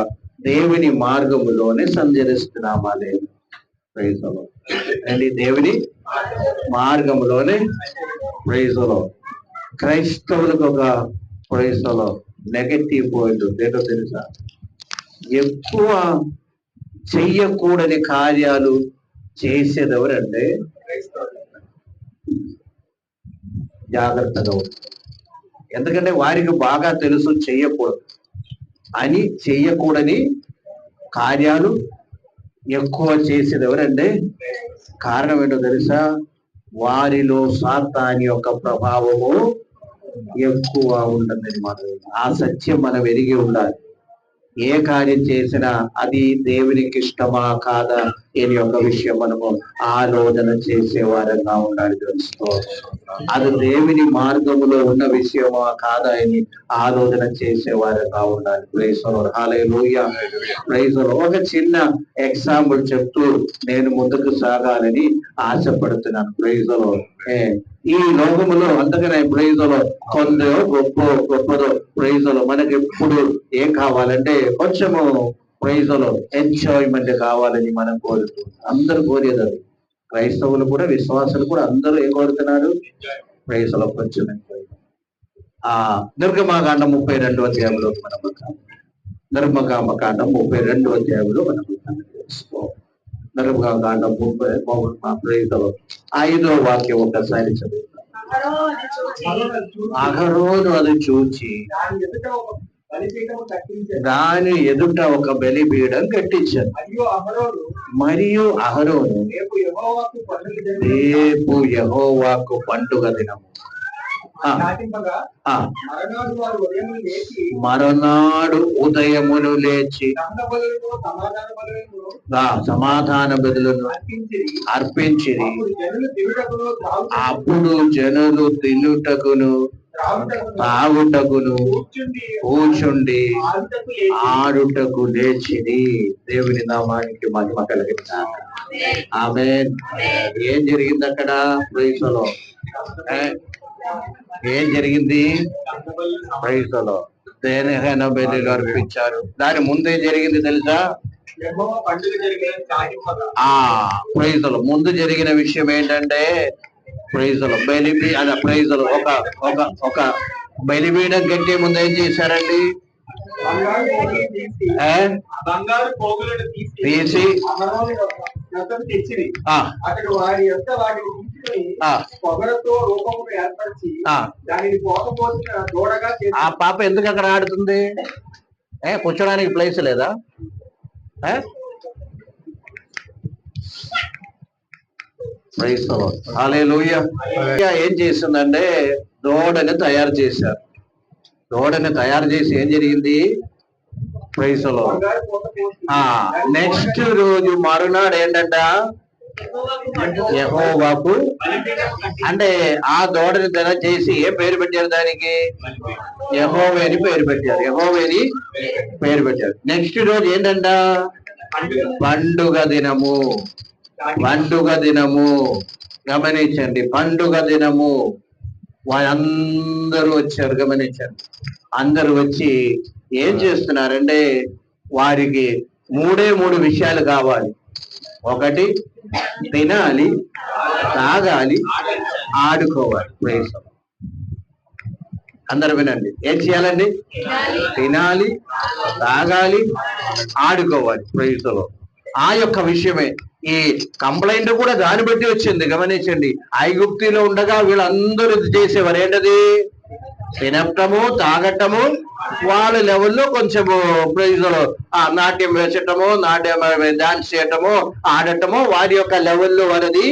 దేవుని మార్గములోనే సంచరిస్తున్నామా లేదు? Praise the lord. అండి, దేవుని మార్గములోనే. Praise the lord. క్రైస్తవులకు ఒక praise the lord negative point ఏంటో తెలుసా? ఎక్కువ చెయ్యకూడని కార్యాలు చేసేది ఎవరంటే జాగ్రత్తగా ఉంటుంది. ఎందుకంటే వారికి బాగా తెలుసు చెయ్యకూడదు అని. చెయ్యకూడని కార్యాలు ఎక్కువ చేసేది ఎవరంటే, కారణం ఏంటో తెలుసా? వారిలో సాతాని యొక్క ప్రభావము ఎక్కువ ఉంటుంది. మనం ఆ సత్యం మనం ఎరిగి ఉండాలి. ఏ కార్యం చేసినా అది దేవునికి ఇష్టమా కాదా ఈయన యొక్క విషయం మనము ఆలోచన చేసే వారంగా ఉండాలి. తెలుసుకో అది దేవుని మార్గములో ఉన్న విషయమా కాదా అని ఆలోచన చేసే వారంగా ఉండాలి. Praise the lord. Hallelujah. Praise the lord. ఒక చిన్న ఎగ్జాంపుల్ చెప్తూ నేను ముందుకు సాగాలని ఆశపడుతున్నాను. Praise the lord. ఈ లోకములో అందుకనే ప్రైజ్ ది లార్డ్ కొందో గొప్పదో ప్రైజ్ ది లార్డ్ మనకి ఎప్పుడు ఏం కావాలంటే కొంచెము ప్రైజ్ ది లార్డ్ ఎంజాయ్మెంట్ కావాలని మనం కోరుతున్నాం. అందరూ కోరేది అది. క్రైస్తవులు కూడా విశ్వాసులు కూడా అందరూ ఏం కోరుతున్నారు? ప్రైజ్ ది లార్డ్ కొంచెం నిర్గమకాండం 32వ అధ్యాయంలో మనం నిర్గమకాండం 32వ అధ్యాయంలో మనం తెలుసుకోవాలి. నిర్గమకాండం 30 5వ వాక్యం ఒకసారి చదువుతాం. అహరోను అది చూచి దాని ఎదుట ఒక బలిపీఠం కట్టించారు. మరియు అహరోను రేపు యెహోవాకు పండుగ దినము మరునాడు ఉదయమును లేచి సమాధాన బలులను అర్పించిరి. అప్పుడు జనులు తినుటకును తాగుటకును కూర్చుండి ఆడుటకు లేచిరి. దేవుని నామానికి మహిమ కలిగిన ఆమేన్. ఏం జరిగింది అక్కడ? Praise the lord. ఏం జరిగింది? Praise the lord. దేనికైనా బలులు అర్పించారు. దాని ముందే జరిగింది తెలుసా? Praise the lord. ముందు జరిగిన విషయం ఏంటంటే praise the lord praise the lord ఒక బలిపీఠం కట్టే ముందు ఏం చేశారండి? బంగారు పోగులను తీసి అతడు వారి యొక్క వాటిని తీసుకుని పొగలతో రూపమును ఏర్పరిచి దానిని పోకపోసిన దూడగా ఆ పాప ఎందుకు అక్కడ ఆడుతుంది? కూర్చోడానికి ప్లేస్ లేదా? Praise the lord. హల్లెలూయా. ఏం చేసిందంటే దూడని తయారు చేశారు. దూడని తయారు చేసి ఏం జరిగింది? Praise the lord. నెక్స్ట్ రోజు మరునాడు ఏంటంట? యెహోవాకు అంటే ఆ దూడని తయారు చేసి ఏ పేరు పెట్టారు? దానికి యెహోవా అని పేరు పెట్టారు. యెహోవా అని పేరు పెట్టారు. నెక్స్ట్ రోజు ఏంటంట? పండుగ దినము. పండుగ దినము గమనించండి. పండుగ దినము వాళ్ళందరూ వచ్చారు. గమనించండి. అందరూ వచ్చి ఏం చేస్తున్నారంటే వారికి 3 విషయాలు కావాలి. ఒకటి తినాలి, తాగాలి, ఆడుకోవాలి. Praise the lord. అందరూ వినండి. ఏం చేయాలండి? తినాలి, తాగాలి, ఆడుకోవాలి. Praise the lord. ఆ యొక్క విషయమే ఈ కంప్లైంట్ కూడా దాన్ని బట్టి వచ్చింది. గమనించండి. ఐగుప్తిలో ఉండగా వీళ్ళందరూ చేసేవారు ఏంటది? తినటము, తాగటము, వాళ్ళ లెవెల్లో కొంచెము ప్రైజ్ ది లార్డ్ నాట్యం వేసటము, డాన్స్ చేయటము, ఆడటము, వారి యొక్క లెవెల్లో వారిది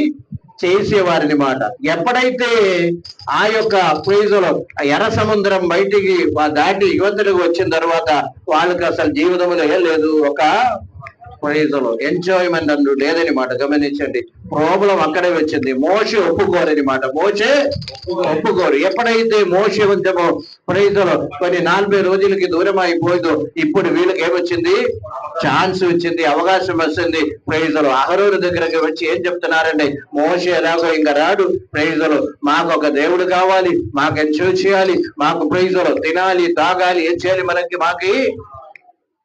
చేసేవారని మాట. ఎప్పుడైతే ఆ యొక్క ప్రైజ్ ది లార్డ్ ఎర్ర సముద్రం బయటికి దాటి యువతలకు వచ్చిన తర్వాత వాళ్ళకి అసలు జీవితంలో ఏం లేదు. ఒక ప్రైజ్ ది లార్డ్ ఎంజాయ్మెంట్ అంటూ లేదని మాట. గమనించండి. ప్రాబ్లం అక్కడే వచ్చింది. మోషే ఒప్పుకోరని మాట. మోషే ఒప్పుకోరు. ఎప్పుడైతే మోషే కొంచెము ప్రైజ్ ది లార్డ్ కొన్ని 40 రోజులకి దూరం అయిపోయిందో ఇప్పుడు వీళ్ళకి ఏమొచ్చింది? ఛాన్స్ వచ్చింది, అవకాశం వచ్చింది. ప్రైజ్ ది లార్డ్ అహరోను దగ్గరికి వచ్చి ఏం చెప్తున్నారండి? మోషే ఎలాగో ఇంకా రాడు. ప్రైజ్ ది లార్డ్ మాకు ఒక దేవుడు కావాలి, మాకు ఎంజాయ్ చేయాలి, మాకు ప్రైజ్ ది లార్డ్ తినాలి, తాగాలి, ఏం చేయాలి? మాకి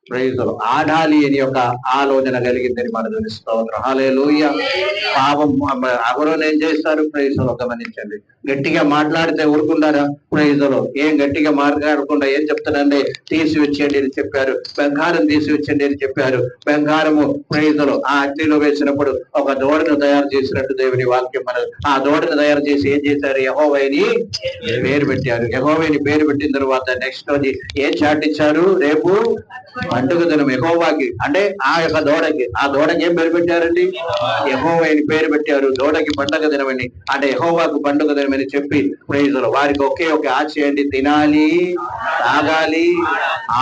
ప్రైజ్ ది లార్డ్ ఆడాలి అని యొక్క ఆలోచన కలిగిందని మన స్తోత్రం. హల్లెలూయా. పాపం అహరోను ఏం చేస్తారు? ప్రైజ్ ది లార్డ్ గమనించండి. గట్టిగా మాట్లాడితే ఊరుకుంటారా? ప్రైజ్ ది లార్డ్ ఏం గట్టిగా మాట్లాడకుండా ఏం చెప్తానండి? తీసివచ్చేయండి అని చెప్పారు. బంగారం తీసివచ్చండి అని చెప్పారు. బంగారము ప్రైజ్ ది లార్డ్ ఆ అగ్నిలో వేసినప్పుడు ఒక దూడను తయారు చేసినట్టు దేవుని వాక్యం మన ఆ దూడను తయారు చేసి ఏం చేశారు? యెహోవాని పేరు పెట్టారు. యెహోవాని పేరు పెట్టిన తర్వాత నెక్స్ట్ రోజు ఏం చాటించారు? రేపు పండుగ దినం యెహోవాకి, అంటే ఆ యొక్క దూడకి ఏం పేరు పెట్టారండి? యెహోవా అని పేరు పెట్టారు. దూడకి పండుగ దినమని, అంటే యెహోవాకు పండుగ దినమని చెప్పి ప్రైజులు. వారికి ఒకే ఒక ఆశ ఏంటి? తినాలి, తాగాలి,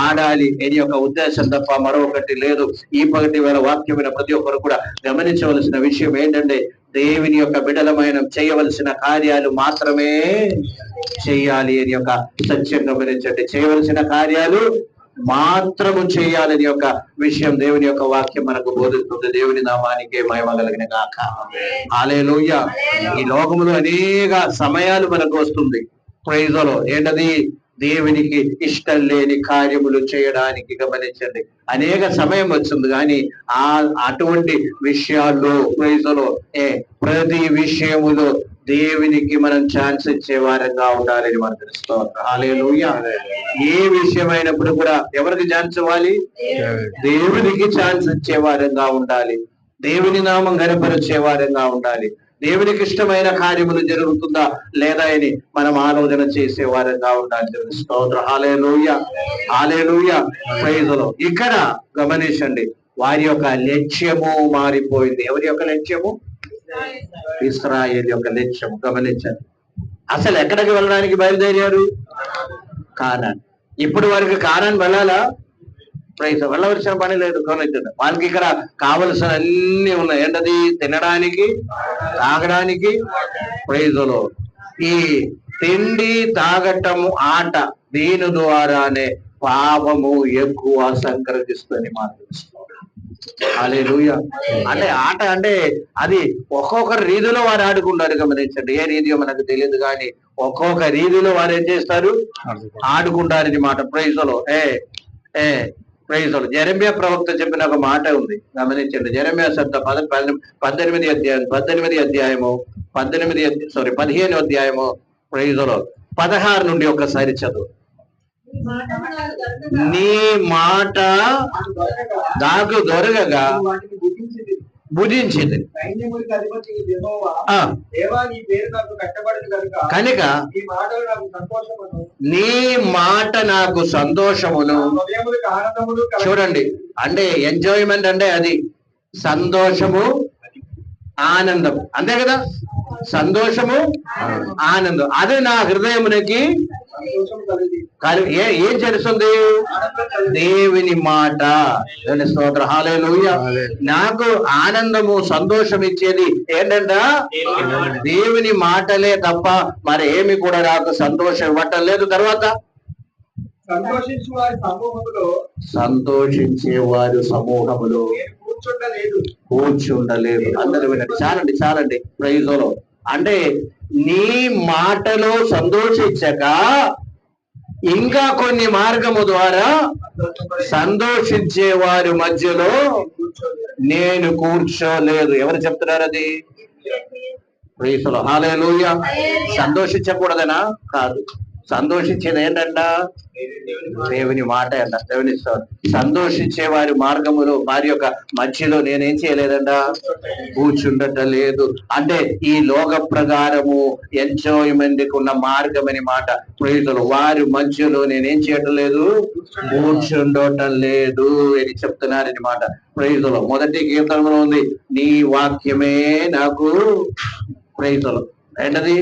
ఆడాలి అని యొక్క ఉద్దేశం తప్ప మరొకటి లేదు. ఈ పగటి వేళ వాక్యమైన ప్రతి ఒక్కరు కూడా గమనించవలసిన విషయం ఏంటంటే, దేవుని యొక్క బిడ్డలమైన చేయవలసిన కార్యాలు మాత్రమే చేయాలి అని యొక్క సత్యం గమనించండి. చేయవలసిన కార్యాలు మాత్రము చేయాలని యొక్క విషయం దేవుని యొక్క వాక్యం మనకు బోధిస్తుంది. దేవుని నామానికే మహిమ కలిగిన గాక. హల్లెలూయా. ఈ లోకములో అనేక సమయాలు మనకు వస్తుంది. ప్రైజ్ లో ఏంటది? దేవునికి ఇష్టం లేని కార్యములు చేయడానికి గమనించండి. అనేక సమయం వచ్చింది, కానీ అటువంటి విషయాల్లో ప్రైజులో ప్రతి విషయములో దేవునికి మనం ఛాన్స్ ఇచ్చే వారంగా ఉండాలని మనం తెలుసుకోవాలి. హల్లెలూయా. ఏ విషయమైనప్పుడు కూడా ఎవరికి ఛాన్స్ ఇవ్వాలి? దేవునికి ఛాన్స్ ఇచ్చే వారంగా ఉండాలి. దేవుని నామం గణపరిచే వారంగా ఉండాలి. దేవునికి ఇష్టమైన కార్యములు జరుగుతుందా లేదా అని మనం ఆలోచన చేసే వారంగా ఉండాలి. స్తోత్రం. Hallelujah, hallelujah. Praise the lord. ఇక్కడ గమనించండి, వారి యొక్క లక్ష్యము మారిపోయింది. ఎవరి యొక్క లక్ష్యము? ఇశ్రాయేలు యొక్క లక్ష్యము. గమనించండి, అసలు ఎక్కడికి వెళ్ళడానికి బయలుదేరారు? కానాన్. ఇప్పుడు వారికి కానాన్ వెళ్ళాలా? ప్రైజ్. వెళ్ళవలసిన పని లేదు. గమనించండి, వాళ్ళకి ఇక్కడ కావలసిన అన్ని ఉన్నాయి. ఏంటది? తినడానికి, తాగడానికి. ప్రైజులో ఈ తిండి, తాగటము, ఆట, దీని ద్వారానే పాపము ఎక్కువ సంక్రమిస్తుంది మాట్లాడుతున్నాం. హల్లెలూయా. అంటే ఆట అంటే అది ఒక్కొక్క రీతిలో వారు ఆడుకుంటారు. గమనించండి, ఏ రీతియో మనకు తెలియదు, కానీ ఒక్కొక్క రీతిలో వారు ఏం చేస్తారు? ఆడుకుంటారని మాట. ప్రైజులో ప్రైజులో యెరెమీయా ప్రవక్త చెప్పిన ఒక మాట ఉంది. గమనించండి, యెరెమీయా 15 అధ్యాయము ప్రైజులో 16 నుండి ఒక్కసారి చదువు. నీ మాట నాకు దొరకగా భుజించింది కనుక నీ మాట నాకు సంతోషమును. చూడండి, అంటే ఎంజాయ్మెంట్ అంటే అది సంతోషము, ఆనందం, అంతే కదా? సంతోషము, ఆనందం, అది నా హృదయమునకి ఏం చేస్తుంది? దేవుని మాట. స్తోత్రం. హల్లెలూయా. నాకు ఆనందము, సంతోషం ఇచ్చేది ఏంటంట? దేవుని మాటలే తప్ప మరి ఏమి కూడా నాకు సంతోషం ఇవ్వటం లేదు. తర్వాత సంతోషించే వారు సమూహములో కూర్చుండలేదు. అందరూ వినండి, చాలండి. ప్రైజులో అంటే నీ మాటలో సంతోషించక ఇంకా కొన్ని మార్గము ద్వారా సంతోషించే వారి మధ్యలో నేను కూర్చోలేదు. ఎవరు చెప్తున్నారు అది? ప్రైజులో. హల్లెలూయా. సంతోషించకూడదనా? కాదు. సంతోషించేది ఏంటంట? దేవుని మాట అంట. దేవుని సంతోషించే వారి మార్గములో, వారి యొక్క మధ్యలో నేనేం చేయలేదంట? కూర్చుండటం లేదు. అంటే ఈ లోక ప్రకారము ఎంజాయ్మెంట్ ఉన్న మార్గం అని మాట. ప్రైజులు. వారి మధ్యలో నేనేం చేయటం లేదు? కూర్చుండటం లేదు అని చెప్తున్నారని మాట. ప్రైజులు. మొదటి కీర్తనలో ఉంది, నీ వాక్యమే నాకు. ప్రైజులు. ఏంటది?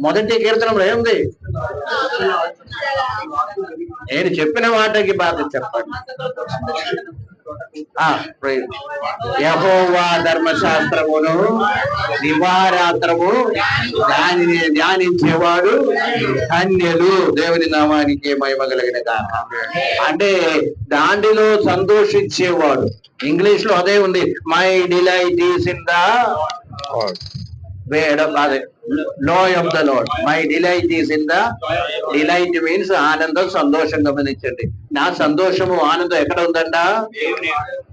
మొదటి కీర్తనంలో ఏముంది? నేను చెప్పిన వాటికి బాధ చెప్పండి. యెహోవా ధర్మశాస్త్రమును దివారాత్రము దానిని ధ్యానించేవాడు ధన్యులు. దేవుని నామానికి మహిమ కలిగిన గాక. అంటే దాంట్లో సంతోషించేవాడు. ఇంగ్లీష్ లో అదే ఉంది, my delight is in the law of the Lord. My delight is in the. Delight means ఆనందం, సంతోషం. గమనించండి, నా సంతోషము, ఆనందం ఎక్కడ ఉందంట?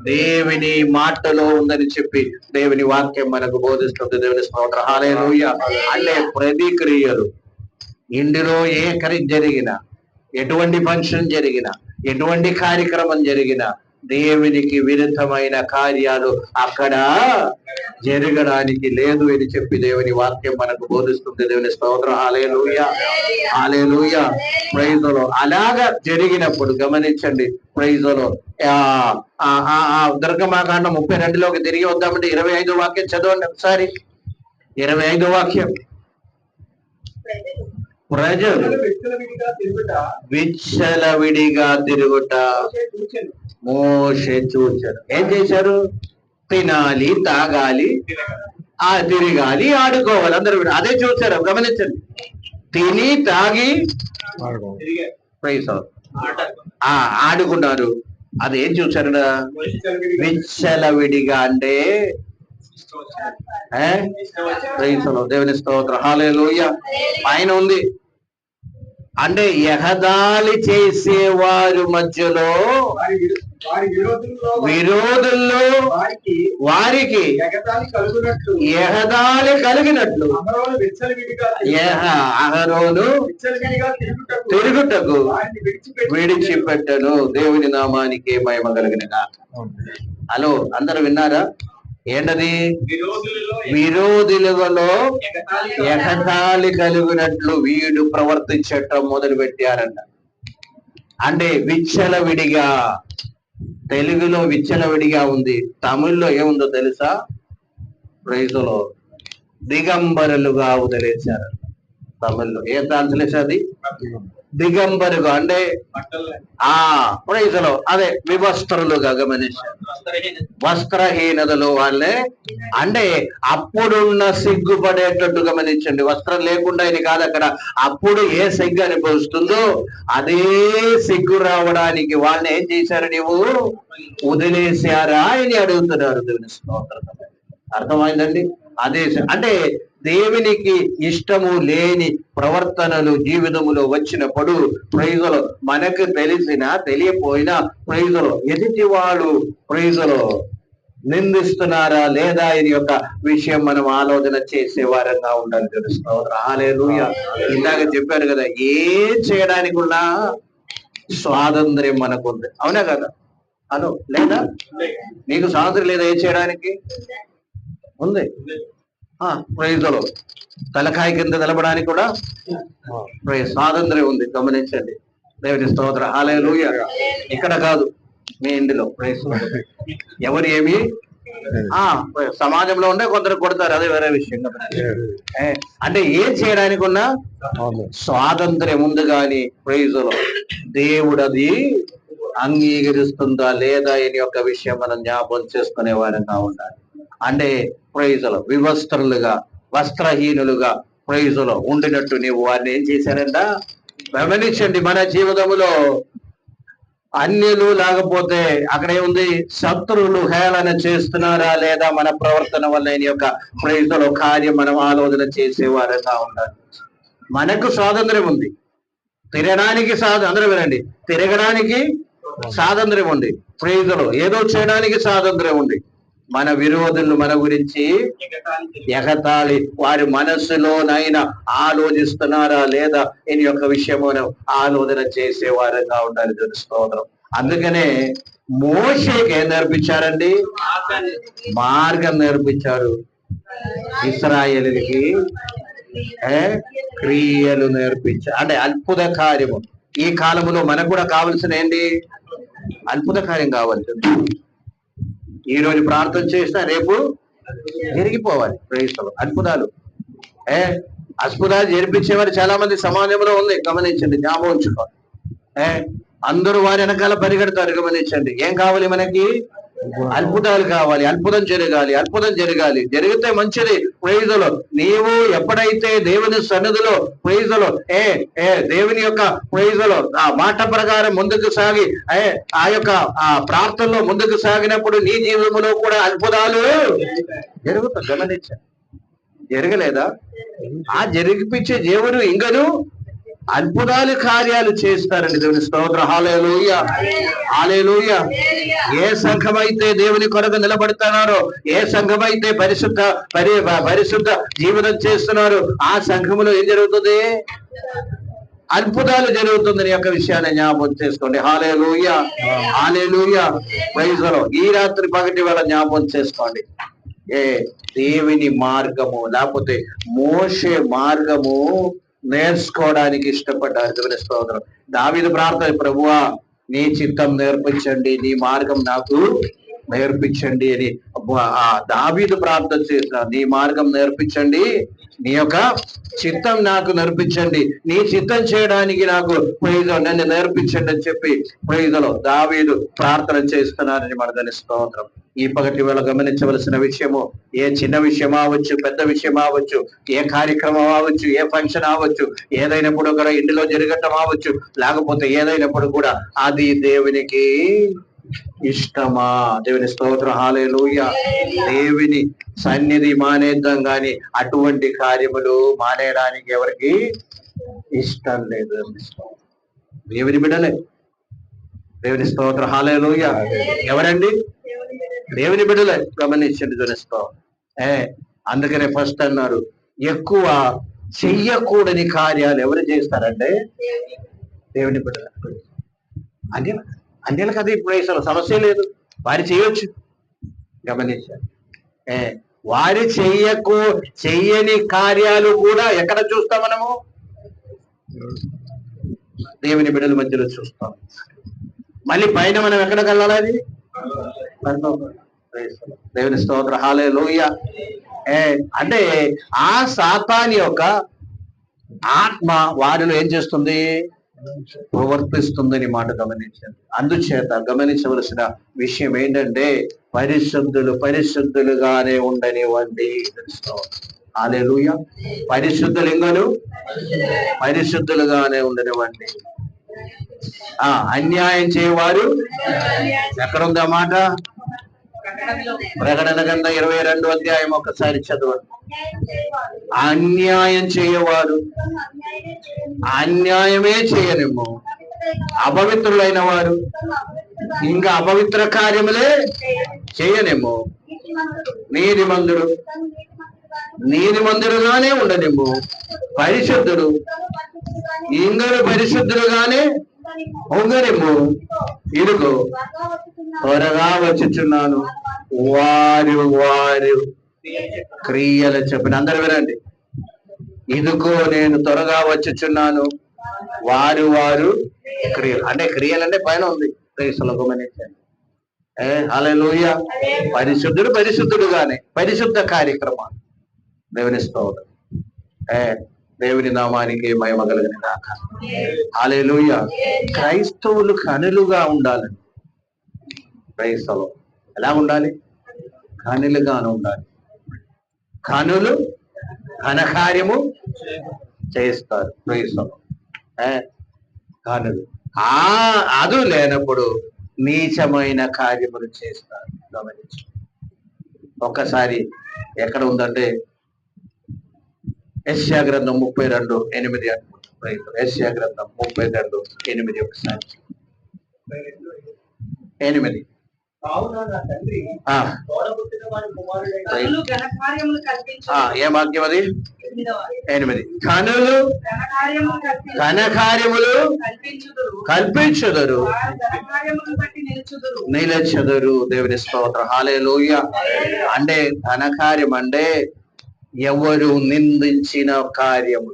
దేవుని మాటలో ఉందని చెప్పి దేవుని వాక్యం మనకు బోధిస్తుంది. దేవుని స్తోత్రం. హల్లెలూయా. అంటే ప్రతి క్రియలు, ఇందులో ఏ జరిగినా, ఎటువంటి ఫంక్షన్ జరిగినా, ఎటువంటి కార్యక్రమం జరిగినా దేవునికి విరుద్ధమైన కార్యాలు అక్కడ జరగడానికి లేదు అని చెప్పి దేవుని వాక్యం మనకు బోధిస్తుంది. దేవుని స్తోత్రం. Hallelujah, hallelujah. Praise the lord. అలాగా జరిగినప్పుడు గమనించండి. Praise the lord. నిర్గమకాండం 32లోకి తిరిగి వద్దామంటే 25వ వాక్యం చదవండి ఒకసారి. 25వ వాక్యం. ప్రజలు విచ్చలవిడిగా తిరుగుట మోషే చూచారు. ఏం చేశారు? తినాలి, తాగాలి, తిరగాలి, ఆడుకోవాలి. అందరూ అదే చూశారు. గమనించండి. తిని తాగి ఆడుకున్నారు. అదేం చూశారు? విచ్చలవిడిగా అంటే దేవుని స్తోత్రం. హల్లెలూయా. పైన ఉంది అంటే ఎహదాలి చేసేవారు మధ్యలో విరోధుల్లో వారికి ఎహదాలి కలిగినట్లు అహరోను తిరుగుటకు విడిచిపెట్టను. దేవుని నామానికి మహిమ కలిగినగా. హలో, అందరూ విన్నారా? ఏంటది? విరోధులలో ఎగతాళి కలిగినట్లు వీడు ప్రవర్తించటం మొదలు పెట్టారంట. అంటే విచ్చలవిడిగా. తెలుగులో విచ్చలవిడిగా ఉంది, తమిళ్లో ఏముందో తెలుసా? ప్రైజులో దిగంబరులుగా వదిలేశారు. తమిళ్లో ఏ ట్రాన్స్లేషన్ అది? దిగంబరుగా అంటే ప్రైజులో అదే వివస్త్రులుగా. గమనించారు, వస్త్రహీనతలో వాళ్ళే. అంటే అప్పుడున్న సిగ్గుపడేటట్టు గమనించండి. వస్త్రం లేకుండా ఇది కాదు అక్కడ. అప్పుడు ఏ సిగ్గు అనిపిస్తుందో అదే సిగ్గు రావడానికి వాళ్ళని ఏం చేశారు? నీవు వదిలేశారా అని అడుగుతున్నారు. దేవుని స్తోత్రం. అర్థమైందండి? అదే అంటే దేవునికి ఇష్టము లేని ప్రవర్తనలు జీవితములో వచ్చినప్పుడు ప్రైజులో మనకు తెలిసినా తెలియపోయినా ప్రైజులో ఎదుటి వాళ్ళు ప్రైజులో నిందిస్తున్నారా లేదా ఇది యొక్క విషయం మనం ఆలోచన చేసే వారంగా ఉండాలి. తెలుసుకోవాలి. హల్లెలూయా. ఇందాక చెప్పారు కదా, ఏం చేయడానికి ఉన్నా స్వాతంత్ర్యం మనకుంది. అవునా కదా? అను లేదా? నీకు స్వాతంత్ర్యం లేదా ఏం చేయడానికి? ఉంది. ప్రైజులో తలకాయ కింద నిలబడానికి కూడా స్వాతంత్ర్యం ఉంది. గమనించండి. దేవుని స్తోత్రం. హల్లెలూయా. ఇక్కడ కాదు, మీ ఇంటిలో. ప్రైజ్. ఎవరు ఏమి సమాజంలో ఉండే కొందరు కొడతారు, అదే వేరే విషయం. అంటే ఏం చేయడానికి ఉన్నా స్వాతంత్ర్యం ఉంది. కానీ ప్రైజులో దేవుడు అది అంగీకరిస్తుందా లేదా అని యొక్క విషయం మనం జ్ఞాపకం చేసుకునే వారంగా ఉండాలి. అంటే ప్రైజులో వివస్త్రులుగా వస్త్రహీనులుగా ప్రైజులో ఉండినట్టు నీవు వారిని ఏం చేశారంట? గమనించండి. మన జీవితంలో అన్యులు లేకపోతే అక్కడ ఏముంది? శత్రువులు హేళన చేస్తున్నారా లేదా మన ప్రవర్తన వల్ల ఈ యొక్క ప్రైజులో కార్యం మనం ఆలోచన చేసేవారంగా ఉండాలి. మనకు స్వాతంత్ర్యం ఉంది, తిరగడానికి అందరూ వినండి, తిరగడానికి స్వాతంత్ర్యం ఉంది. ప్రైజులో ఏదో చేయడానికి స్వాతంత్ర్యం ఉంది. మన విరోధులు మన గురించి ఎగతాళి వారి మనస్సులోనైనా ఆలోచిస్తున్నారా లేదా ఈ యొక్క విషయం ఆలోచన చేసే వారంగా ఉండాలి. తెలుసుకోవడం. అందుకనే మోషేకి ఏం నేర్పించారండి? మార్గం నేర్పించారు. ఇశ్రాయేలుకి క్రియలు నేర్పించారు. అంటే అద్భుత కార్యము. ఈ కాలంలో మనకు కూడా కావాల్సిన ఏంటి? అద్భుత కార్యం కావాల్సింది. ఈ రోజు ప్రార్థన చేసినా రేపు జరిగిపోవాలి. ప్రైజులో అద్భుతాలు అద్భుతాలు జరిపించేవారు చాలా మంది సమాజంలో ఉంది. గమనించండి, జ్ఞాపకం ఉంచుకోవాలి. అందరూ వారి వెనకాల పరిగెడతారు. గమనించండి. ఏం కావాలి మనకి? అద్భుతాలు కావాలి. అద్భుతం జరగాలి, అద్భుతం జరగాలి. జరిగితే మంచిది. ప్రైజులో నీవు ఎప్పుడైతే దేవుని సన్నిధిలో ప్రైజులో దేవుని యొక్క ప్రైజులో ఆ మాట ప్రకారం ముందుకు సాగి ఆ యొక్క ప్రార్థనలో ముందుకు సాగినప్పుడు నీ జీవితంలో కూడా అద్భుతాలు జరుగుతాయి. గమనించ జరగలేదా? జరిగిపించే దేవుడు ఇంకను అద్భుతాలు కార్యాలు చేస్తారండి. దేవుని స్తోత్రం. హల్లెలూయా, హల్లెలూయా. ఏ సంఘం అయితే దేవుని కొరకు నిలబడుతున్నారో, ఏ సంఘం అయితే పరిశుద్ధ జీవితం చేస్తున్నారు, ఆ సంఘములో ఏం జరుగుతుంది? అద్భుతాలు జరుగుతుందని యొక్క విషయాన్ని జ్ఞాపకం చేసుకోండి. హల్లెలూయా, హల్లెలూయా, ప్రైజ్ ది లార్డ్. ఈ రాత్రి పగటి వేళ జ్ఞాపకం చేసుకోండి. దేవుని మార్గము లేకపోతే మోషే మార్గము నేర్చుకోవడానికి ఇష్టపడ్డారు. దేవుని స్తోత్రం. దావీదు ప్రార్థన, ప్రభువా నీ చిత్తం నేర్పించండి, నీ మార్గం నాకు నేర్పించండి అని దావీదు ప్రార్థన చేసిన. నీ మార్గం నేర్పించండి, నీ యొక్క చిత్తం నాకు నేర్పించండి, నీ చిత్తం చేయడానికి నాకు నన్ను నేర్పించండి అని చెప్పి ప్రైజులో దావీదు ప్రార్థన చేస్తున్నారని మన స్తోత్రం. ఈ పగటి వేళ గమనించవలసిన విషయము, ఏ చిన్న విషయం అవ్వచ్చు, పెద్ద విషయం అవ్వచ్చు, ఏ కార్యక్రమం అవ్వచ్చు, ఏ ఫంక్షన్ అవ్వచ్చు, ఏదైనప్పుడు కూడా ఇంటిలో జరగటం అవ్వచ్చు, లేకపోతే ఏదైనప్పుడు కూడా అది దేవునికి ఇష్టమా? దేవుని స్తోత్రం. హల్లెలూయా. దేవుని సన్నిధి మానేద్దాం గాని అటువంటి కార్యములు మానేయడానికి ఎవరికి ఇష్టం లేదు. దేవుని బిడ్డలే. దేవుని స్తోత్రం. హల్లెలూయా. ఎవరండి? దేవుని బిడ్డలే. గమనించండి. దేవుని స్తోత్రం. అందుకనే ఫస్ట్ అన్నారు, ఎక్కువ చెయ్యకూడని కార్యాలు ఎవరు చేస్తారంటే దేవుని బిడ్డలు. అన్యులకు అది ఇప్పుడు అసలు సమస్య లేదు, వారి చేయొచ్చు. గమనించారు. వారి చెయ్యని కార్యాలు కూడా ఎక్కడ చూస్తాం మనము? దేవుని బిడ్డల మధ్యలో చూస్తాం. మళ్ళీ పైన మనం ఎక్కడికి వెళ్ళాలి? దేవుని స్తోత్రం. హల్లెలూయా. అంటే ఆ సాతాను యొక్క ఆత్మ వారిలో ఏం చేస్తుంది? ప్రవర్తిస్తుందని మాట గమనించండి. అందుచేత గమనించవలసిన విషయం ఏంటంటే పరిశుద్ధులుగానే ఉండనివ్వండి. హల్లెలూయా. పరిశుద్ధులింగలు పరిశుద్ధులుగానే ఉండనివ్వండి. అన్యాయం చేయవారు ఎక్కడుందా మాట? ప్రకటన గ్రంథం 22వ అధ్యాయం ఒకసారి చదవండి. అన్యాయం చేయవారు అన్యాయమే చేయనేమో, అపవిత్రులైన వారు ఇంకా అపవిత్ర కార్యములే చేయనేమో, నీతిమంతుడుగానే ఉండనేమో, పరిశుద్ధుడు ఇందరు పరిశుద్ధులుగానే ఉండనేమో. ఇదిగో త్వరగా వచ్చుచున్నాను, వారు క్రియలు చెప్పిన. అందరు వినండి. ఇదిగో నేను త్వరగా వచ్చుచున్నాను, వారు క్రియలు. అంటే క్రియలు అంటే పైన ఉంది. హల్లెలూయా. పరిశుద్ధుడుగానే పరిశుద్ధ కార్యక్రమాలు. దేవుని స్తోత్రం. దేవుని నామానికి మహిమ కలుగును గాక. హల్లెలూయా. క్రైస్తవులు కనులుగా ఉండాలని. క్రైస్తవం ఎలా ఉండాలి? కనులుగానే ఉండాలి. కనులు ఘనకార్యము చేస్తారు. క్రైస్తవం కనులు అది లేనప్పుడు నీచమైన కార్యములు చేస్తారు. గమనించి ఒక్కసారి ఎక్కడ ఉందంటే యెషయా గ్రంథం 32:8 అనుకుంటున్నాను. యెషయా గ్రంథం 32:8 ఒకసారి 8. ఏ వాక్యం అది? 8. కనులు ఘనకార్యములు కల్పించుదురు, నిలచెదరు. దేవుని స్తోత్రం. హల్లెలూయా. అంటే ఘనకార్యం అంటే ఎవరు నిందించిన కార్యము,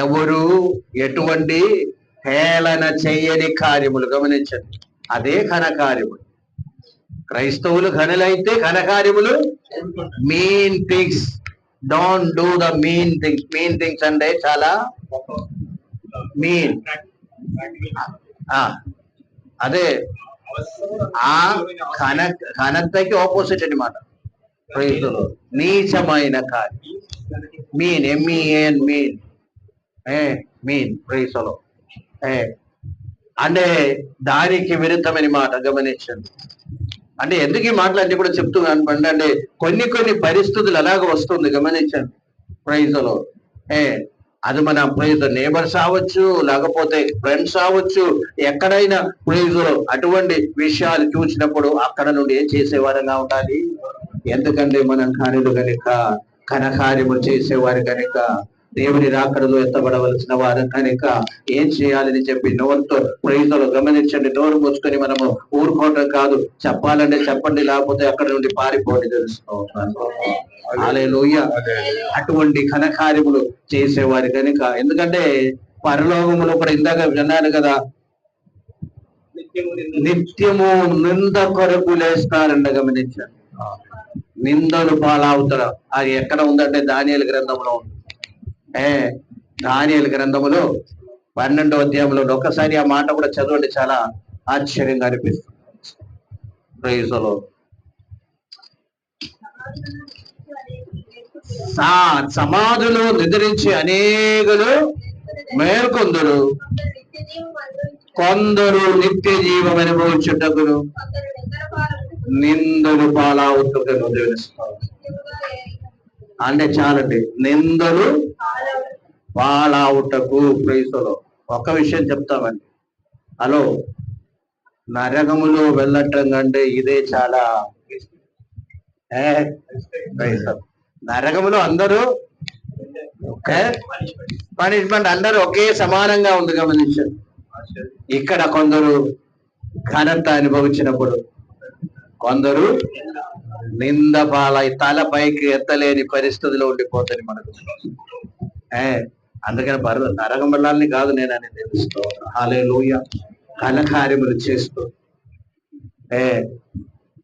ఎవరు ఎటువంటి హేళన చెయ్యని కార్యములు. గమనించండి, అదే ఘనకార్యములు. క్రైస్తవులు ఘనులైతే ఘనకార్యములు mean things. Don't do the mean things. Mean things అంటే చాలా మీన్. అదే ఆ ఘనతకి ఆపోజిట్ అనమాట. క్రైస్తవులు నీచమైన కార్యం మీన్, MEN మీన్. మీన్ క్రైస్తవులు అంటే దానికి విరుద్ధమైన మాట. గమనించండి. అంటే ఎందుకు ఈ మాటలన్నీ కూడా చెప్తున్నాను అంటే కొన్ని పరిస్థితులు అలాగ వస్తుంది. గమనించండి. ప్రైజ్లో అది మన ప్రైజ్ నేబర్స్ అవ్వచ్చు, లేకపోతే ఫ్రెండ్స్ అవ్వచ్చు, ఎక్కడైనా ప్రైజ్లో అటువంటి విషయాలు చూసినప్పుడు అక్కడ నుండి ఏం చేసేవారంగా ఉండాలి? ఎందుకంటే మనం కార్యలు కనుక ఘనకార్యము చేసేవారు కనుక దేవుని రాకడలో ఎత్తబడవలసిన వారు కనుక ఏం చేయాలని చెప్పి నోరుతో ప్రైజులు గమనించండి. నోరు మూసుకొని మనము ఊరుకోవటం కాదు, చెప్పాలంటే చెప్పండి, లేకపోతే అక్కడ నుండి పారిపోండి. తెలుసుకోవాలి. హల్లెలూయా. అటువంటి ఘనకార్యములు చేసేవారు కనుక, ఎందుకంటే పరలోకములో కూడా ఇందాక విన్నాను కదా, నిత్యము నింద కొరకు లేస్తారంట. గమనించారు, నిందలు పాలవుతారు. అది ఎక్కడ ఉందంటే దానియేలు గ్రంథంలో ఉంది. దానియేలు గ్రంథములో 12వ అధ్యాయంలో ఒకసారి ఆ మాట కూడా చదవండి, చాలా ఆశ్చర్యంగా అనిపిస్తుంది. ప్రైజులో సమాధులు నిద్రించి అనేకులు మేల్కొందరు, కొందరు నిత్య జీవం అనుభవించుటకును నిందలు పాలవుటకును. అంటే చాలండి, నిందలు పాలవుటకు. ప్రైజులో ఒక విషయం చెప్తామండి, హలో, నరకములో వెళ్ళటం కంటే ఇదే చాలా. నరకములో అందరూ పనిష్మెంట్ అందరూ ఒకే సమానంగా ఉంది. గమనించారు, ఇక్కడ కొందరు ఘనత అనుభవించినప్పుడు కొందరు నింద పాలై తల పైకి ఎత్తలేని పరిస్థితిలో ఉండిపోతుంది మనకు. అందుకని నరకం వెళ్ళాలని కాదు నేను అని తెలుస్తూ, హల్లెలూయా, ఘనకార్యములు చేస్తూ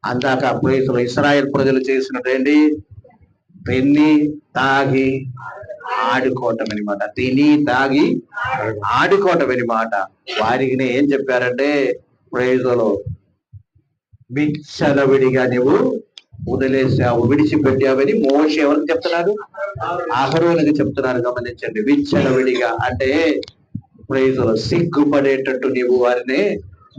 అందాక ప్రైజులు ఇశ్రాయేలు ప్రజలు చేసినట్టండి, తిని తాగి ఆడుకోవటం అనమాట. తిని తాగి ఆడుకోవటం అనమాట. వారికి ఏం చెప్పారంటే, ప్రైజులో విచ్చలవిడిగా నువ్వు వదిలేసావు, విడిచిపెట్టావని మోషే ఎవరికి చెప్తున్నారు? అహరోనుకి చెప్తున్నారు. గమనించండి, విచ్చలవిడిగా అంటే ప్రైజులో సిగ్గుపడేటట్టు నీవు వారిని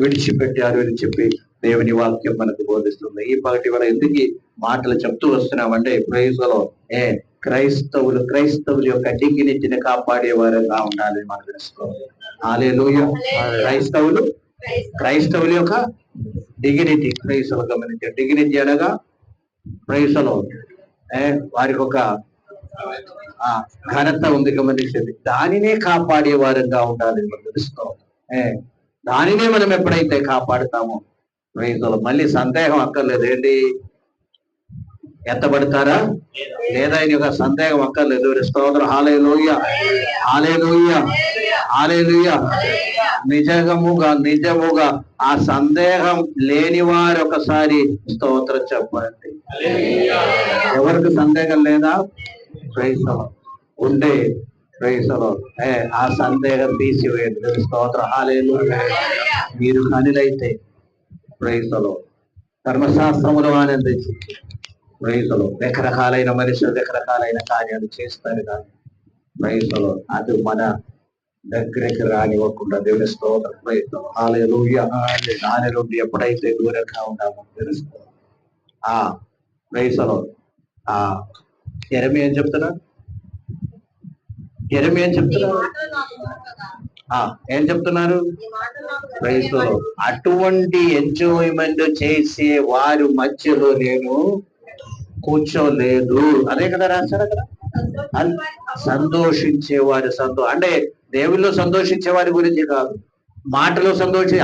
విడిచిపెట్టారు అని చెప్పి దేవుని వాక్యం మనకు బోధిస్తుంది. ఈ పాటి వల్ల ఎందుకు మాటలు చెప్తూ వస్తున్నామంటే, ప్రైజులో క్రైస్తవుల యొక్క డిగ్నిటీని కాపాడే వారంగా ఉండాలి మనకు తెలుసుకోవాలి. హల్లెలూయా. క్రైస్తవుల యొక్క డిగ్నిటీ, ప్రైజులు గమనించండి. డిగ్నిటీ అనగా ప్రైజులో వారికి ఒక ఘనత ఉంది. గమనించండి, దానినే కాపాడే వారంగా ఉండాలి మనకు తెలుసుకోవాలి. దానినే మనం ఎప్పుడైతే కాపాడుతామో ప్రైజులు మళ్ళీ సందేహం అక్కర్లేదు. ఏంటి, ఎత్తబడతారా లేదా ఇది ఒక సందేహం అక్కర్లేదు. స్తోత్రం. హల్లెలూయా, హల్లెలూయా, హల్లెలూయా. నిజముగా ఆ సందేహం లేని వారు ఒకసారి స్తోత్రం చెప్పండి. ఎవరికి సందేహం లేదా? ప్రైజులు ఉండే ప్రైజులు ఆ సందేహం తీసివేయండి. స్తోత్రం. హల్లెలూయా. మీరు కనులైతే ప్రైజులు ధర్మశాస్త్రములు ఆనందించి ప్రైజులు రకరకాలైన మనుషులు రకరకాలైన కార్యాలు చేస్తారు, కానీ ప్రైజులు అది మన దగ్గరికి రానివ్వకుండా దేవుని స్తోత్రం. ప్రైజులు. హల్లెలూయా. దాని నుండి ఎప్పుడైతే దూరంగా ఉంటామో తెలుసుకోవాలి. ప్రైజులు యెరెమీయా ఏం చెప్తున్నారు? యెరెమీయా ఏం చెప్తున్నారు? ఏం చెప్తున్నారు? ప్రైజులు అటువంటి ఎంజాయ్మెంట్ చేసే వారు మధ్యలో నేను కూర్చోలేదు. అదే కదా రాశారు అక్కడ, సంతోషించేవారు. అంటే దేవుల్లో సంతోషించే వారి గురించి కాదు, మాటలో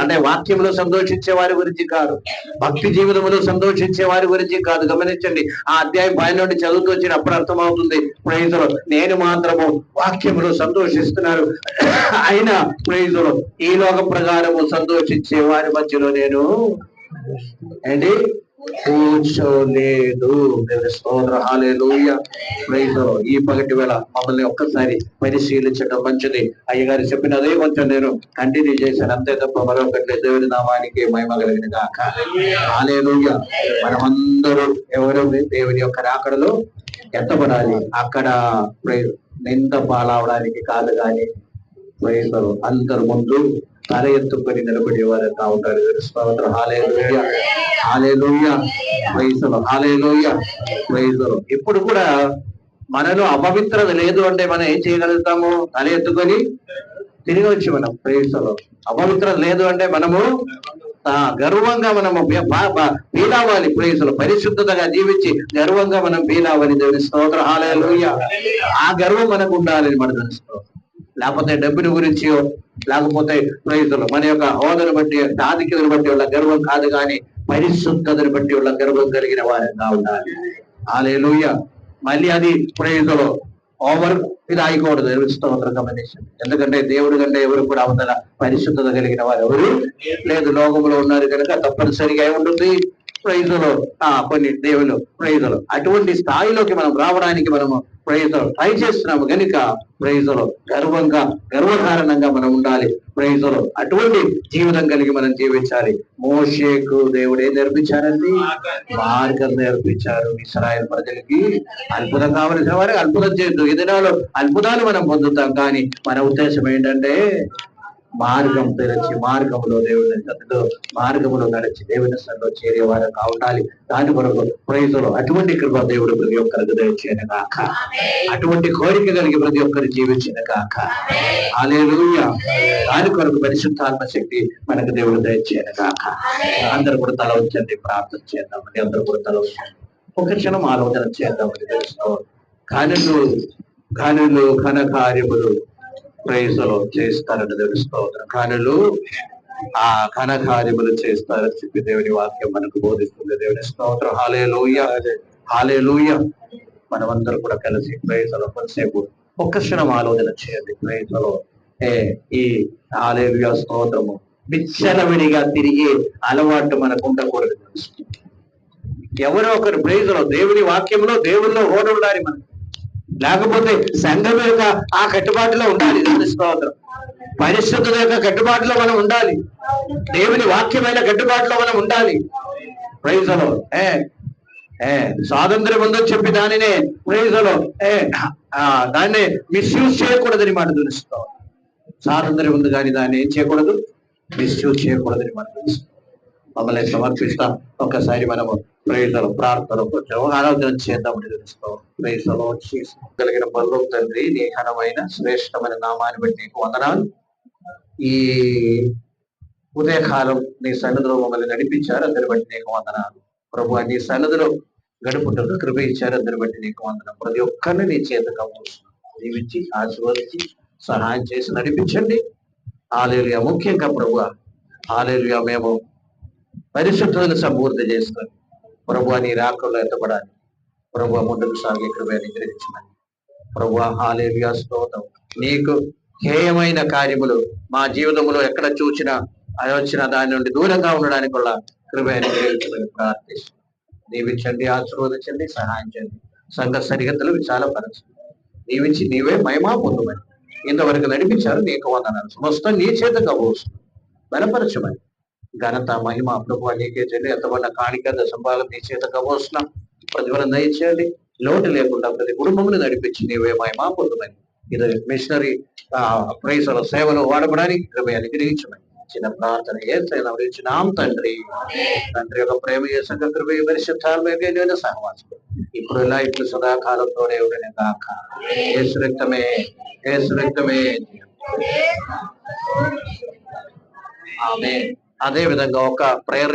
అంటే వాక్యంలో సంతోషించే వారి గురించి కాదు, భక్తి జీవితంలో సంతోషించే వారి గురించి కాదు. గమనించండి, ఆ అధ్యాయం పైన నుండి చదువుతూ వచ్చినప్పుడు అర్థమవుతుంది. ప్రైజులు నేను మాత్రము వాక్యములో సంతోషిస్తున్నారు, అయినా ప్రైజులు ఈ లోక ప్రకారము సంతోషించే వారి మధ్యలో నేను ఏంటి కూర్చోలేదు. స్తోత్రం. హల్లెలూయా. ప్రైజులు. ఈ పగటి వేళ మమ్మల్ని ఒక్కసారి పరిశీలించడం మంచిది. అయ్యగారు చెప్పినదే కొంచెం నేను కంటిన్యూ చేశాను, అంతే తప్ప మరొకటి. దేవుని నామానికి మహిమ కలిగిన గాక. హల్లెలూయా. మనమందరూ ఎవరు దేవుని యొక్క రాకడలో ఎత్తబడాలి. అక్కడ నింద పాలవడానికి కాదు, కానీ ప్రైజులు అందరు ముందు తల ఎత్తుకొని నిలబడేవారుగా ఉంటారు. స్తోత్రం. హల్లెలూయా, హల్లెలూయా. ప్రైజులు. హల్లెలూయా, ప్రైజులు. ఇప్పుడు కూడా మనలో అపవిత్రత లేదు అంటే మనం ఏం చేయగలుగుతాము? తల ఎత్తుకొని తిరిగి వచ్చి మనం ప్రైజులు. అపవిత్రత లేదు అంటే మనము గర్వంగా మనము వీలావాలి. ప్రైజులు పరిశుద్ధతగా జీవించి గర్వంగా మనం వీలావని దేవుని స్తోత్రం. హల్లెలూయా. ఆ గర్వం మనకు ఉండాలని మన దేవుని స్తోత్రం. లేకపోతే డబ్బుని గురించి, లేకపోతే ప్రైజులు మన యొక్క హోదాను బట్టి, ఆధిక్యతను బట్టి ఉన్న గర్వం కాదు, కానీ పరిశుద్ధతను బట్టి ఉన్న గర్వం కలిగిన వారంగా ఉండాలి. హల్లెలూయా. మళ్ళీ అది ప్రైజులు ఓవర్ ఇది అయికూడదు. దేవుని స్తోత్రం. గమనించండి. ఎందుకంటే దేవుడి కంటే ఎవరు కూడా అవతల పరిశుద్ధత కలిగిన వారు ఎవరు లేదు. లోకంలో ఉన్నారు కనుక తప్పనిసరిగా ఉంటుంది ప్రైజులు కొన్ని దేవులు ప్రైజులు. అటువంటి స్థాయిలోకి మనం రావడానికి మనము ప్రైజులు ట్రై చేస్తున్నాము కనుక ప్రైజులు గర్వకారణంగా మనం ఉండాలి. ప్రైజులు అటువంటి జీవితం కలిగి మనం జీవించాలి. మోషేకు దేవుడు ఏం నేర్పించారండి? మార్గం నేర్పించారు. ఇశ్రాయేలు ప్రజలకి అద్భుతం కావలసిన వారికి అద్భుతం చేయొద్దు. ఈ దినాలు అద్భుతాలు మనం పొందుతాం, కానీ మన ఉద్దేశం ఏంటంటే మార్గం తెరచి మార్గంలో దేవుని సన్నిధిలో మార్గంలో నడిచి దేవుని సన్నిధిలో చేరేవారు కావాలి. దాని కొరకు ప్రైజులు అటువంటి కృప దేవుడు ప్రతి ఒక్కరికి దయచేయను గాక. అటువంటి కోరిక కలిగి ప్రతి ఒక్కరు జీవించిన గాక. హల్లెలూయా. దాని కొరకు పరిశుద్ధాత్మ శక్తి మనకు దేవుడు దయచేయను గాక. అందరూ కూడా తల ఉంచండి, ప్రార్థన చేద్దామని. అందరూ కూడా తల ఉంచండి, ఒక క్షణం ఆలోచన చేద్దామని తెలుసుకో. ఘనులు ఘనకార్యములు ప్రైజులు చేస్తారని తెలుసుకోవద్దు. ఘనులు ఘనకార్యములు చేస్తారని చెప్పి దేవుని వాక్యం మనకు బోధిస్తుంది. దేవుని స్తోత్రం. హల్లెలూయా. హల్లెలూయా. మనమందరూ కూడా కలిసి ప్రైజులు కొంతసేపు ఒక్క క్షణం ఆలోచన చేయండి. ప్రైజులు ఈ హల్లెలూయా స్తోత్రము విచ్చలవిడిగా తిరిగి అలవాటు మనకు ఉండకూడదు. ఎవరో ఒకరు ప్రైజులు దేవుని వాక్యంలో దేవుల్లో ఓడుండాలి మనం. లేకపోతే సంఘం యొక్క ఆ కట్టుబాటులో ఉండాలి. దేవుని స్తోత్రం. పరిశుద్ధత యొక్క కట్టుబాటులో మనం ఉండాలి. దేవుని వాక్యమైన కట్టుబాటులో మనం ఉండాలి. ప్రైజులు స్వాతంత్ర్యం ఉందని చెప్పి దానినే ప్రైజులు దాన్ని మిస్యూజ్ చేయకూడదని మాట తెలుసుకోవాలి. స్వాతంత్ర్యం ఉంది కానీ దాన్ని ఏం చేయకూడదు, మిస్యూజ్ చేయకూడదని మాట తెలుసుకోవాలి. మమ్మల్ని సమర్పిస్తాం. ఒక్కసారి మనము ప్రైజులు ప్రార్థనలో కొంచెం ఆలోచన చేద్దామని తెలుసుకోవాలి. ప్రైజులు కలిగిన పరలోక తండ్రి, నీ ఘనమైన శ్రేష్టమైన నామాన్ని బట్టి నీకు వందనాలు. ఈ ఉదయకాలం నీ సన్నిధిలో మమ్మల్ని నడిపించారు, అందరి బట్టి నీకు వందనాలు. ప్రభువా, నీ సన్నిధిలో గడుపుటకు కృప ఇచ్చారు, అందరి బట్టి నీకు వందనాలు. ప్రతి ఒక్కరిని నీ చేతగా దీవించి ఆశీర్వదించి సహాయం చేసి నడిపించండి. హల్లెలూయా. ముఖ్యంగా ప్రభువా, హల్లెలూయా, మేము పరిశుద్ధతను సంపూర్తి చేసుకొని ప్రభువా నీ రాకల్లో ఎత్తబడాలి. ప్రభువా ముందుకు సాగే కృప అనుగ్రహించమని ప్రభువా. హల్లెలూయా స్తోత్రం. నీకు హేయమైన కార్యములు మా జీవితంలో ఎక్కడ చూసినా వచ్చిన దాని నుండి దూరంగా ఉండడానికి వల్ల కృప అనుగ్రహించమని ప్రార్థిస్తాం. దీవించండి, ఆశీర్వదించండి, సహాయం చేయండి. సంఘ సరిహద్దులు విశాలపరచండి. దీవించి నీవే మహిమా పొందమని ఇంతవరకు నడిపించారు. నీకు వందనాలు. సమస్తం నీ చేతగా పోస్తుంది. బలపరచమని ఘనత మహిమ ప్రభువా నీకే చెల్లి. ఎంతమంది కాணிక దశంభాగం నీ చేతగా పోస్తున్నాం. ప్రతిఫలం దయచేయండి. లోటు లేకుండా ప్రతి కుటుంబమును నడిపించి నీవే మహిమా పొందమని ఇది మిషనరీ ప్రైజుల సేవలు వాడబడానికి కృప అనుగ్రహించమని చిన్న ప్రార్థన ఏనాం తండ్రి. తండ్రి యొక్క ప్రేమ సంఘ కృప పరిశుద్ధాత్మ సహవాసం ఇప్పుడు ఇలా ఇప్పుడు సదాకాలంతోనే ఉండనే కాక. యేసు రక్తమే, యేసు రక్తమే. ఆమేన్. అదే విధంగా ఒక ప్రేయర్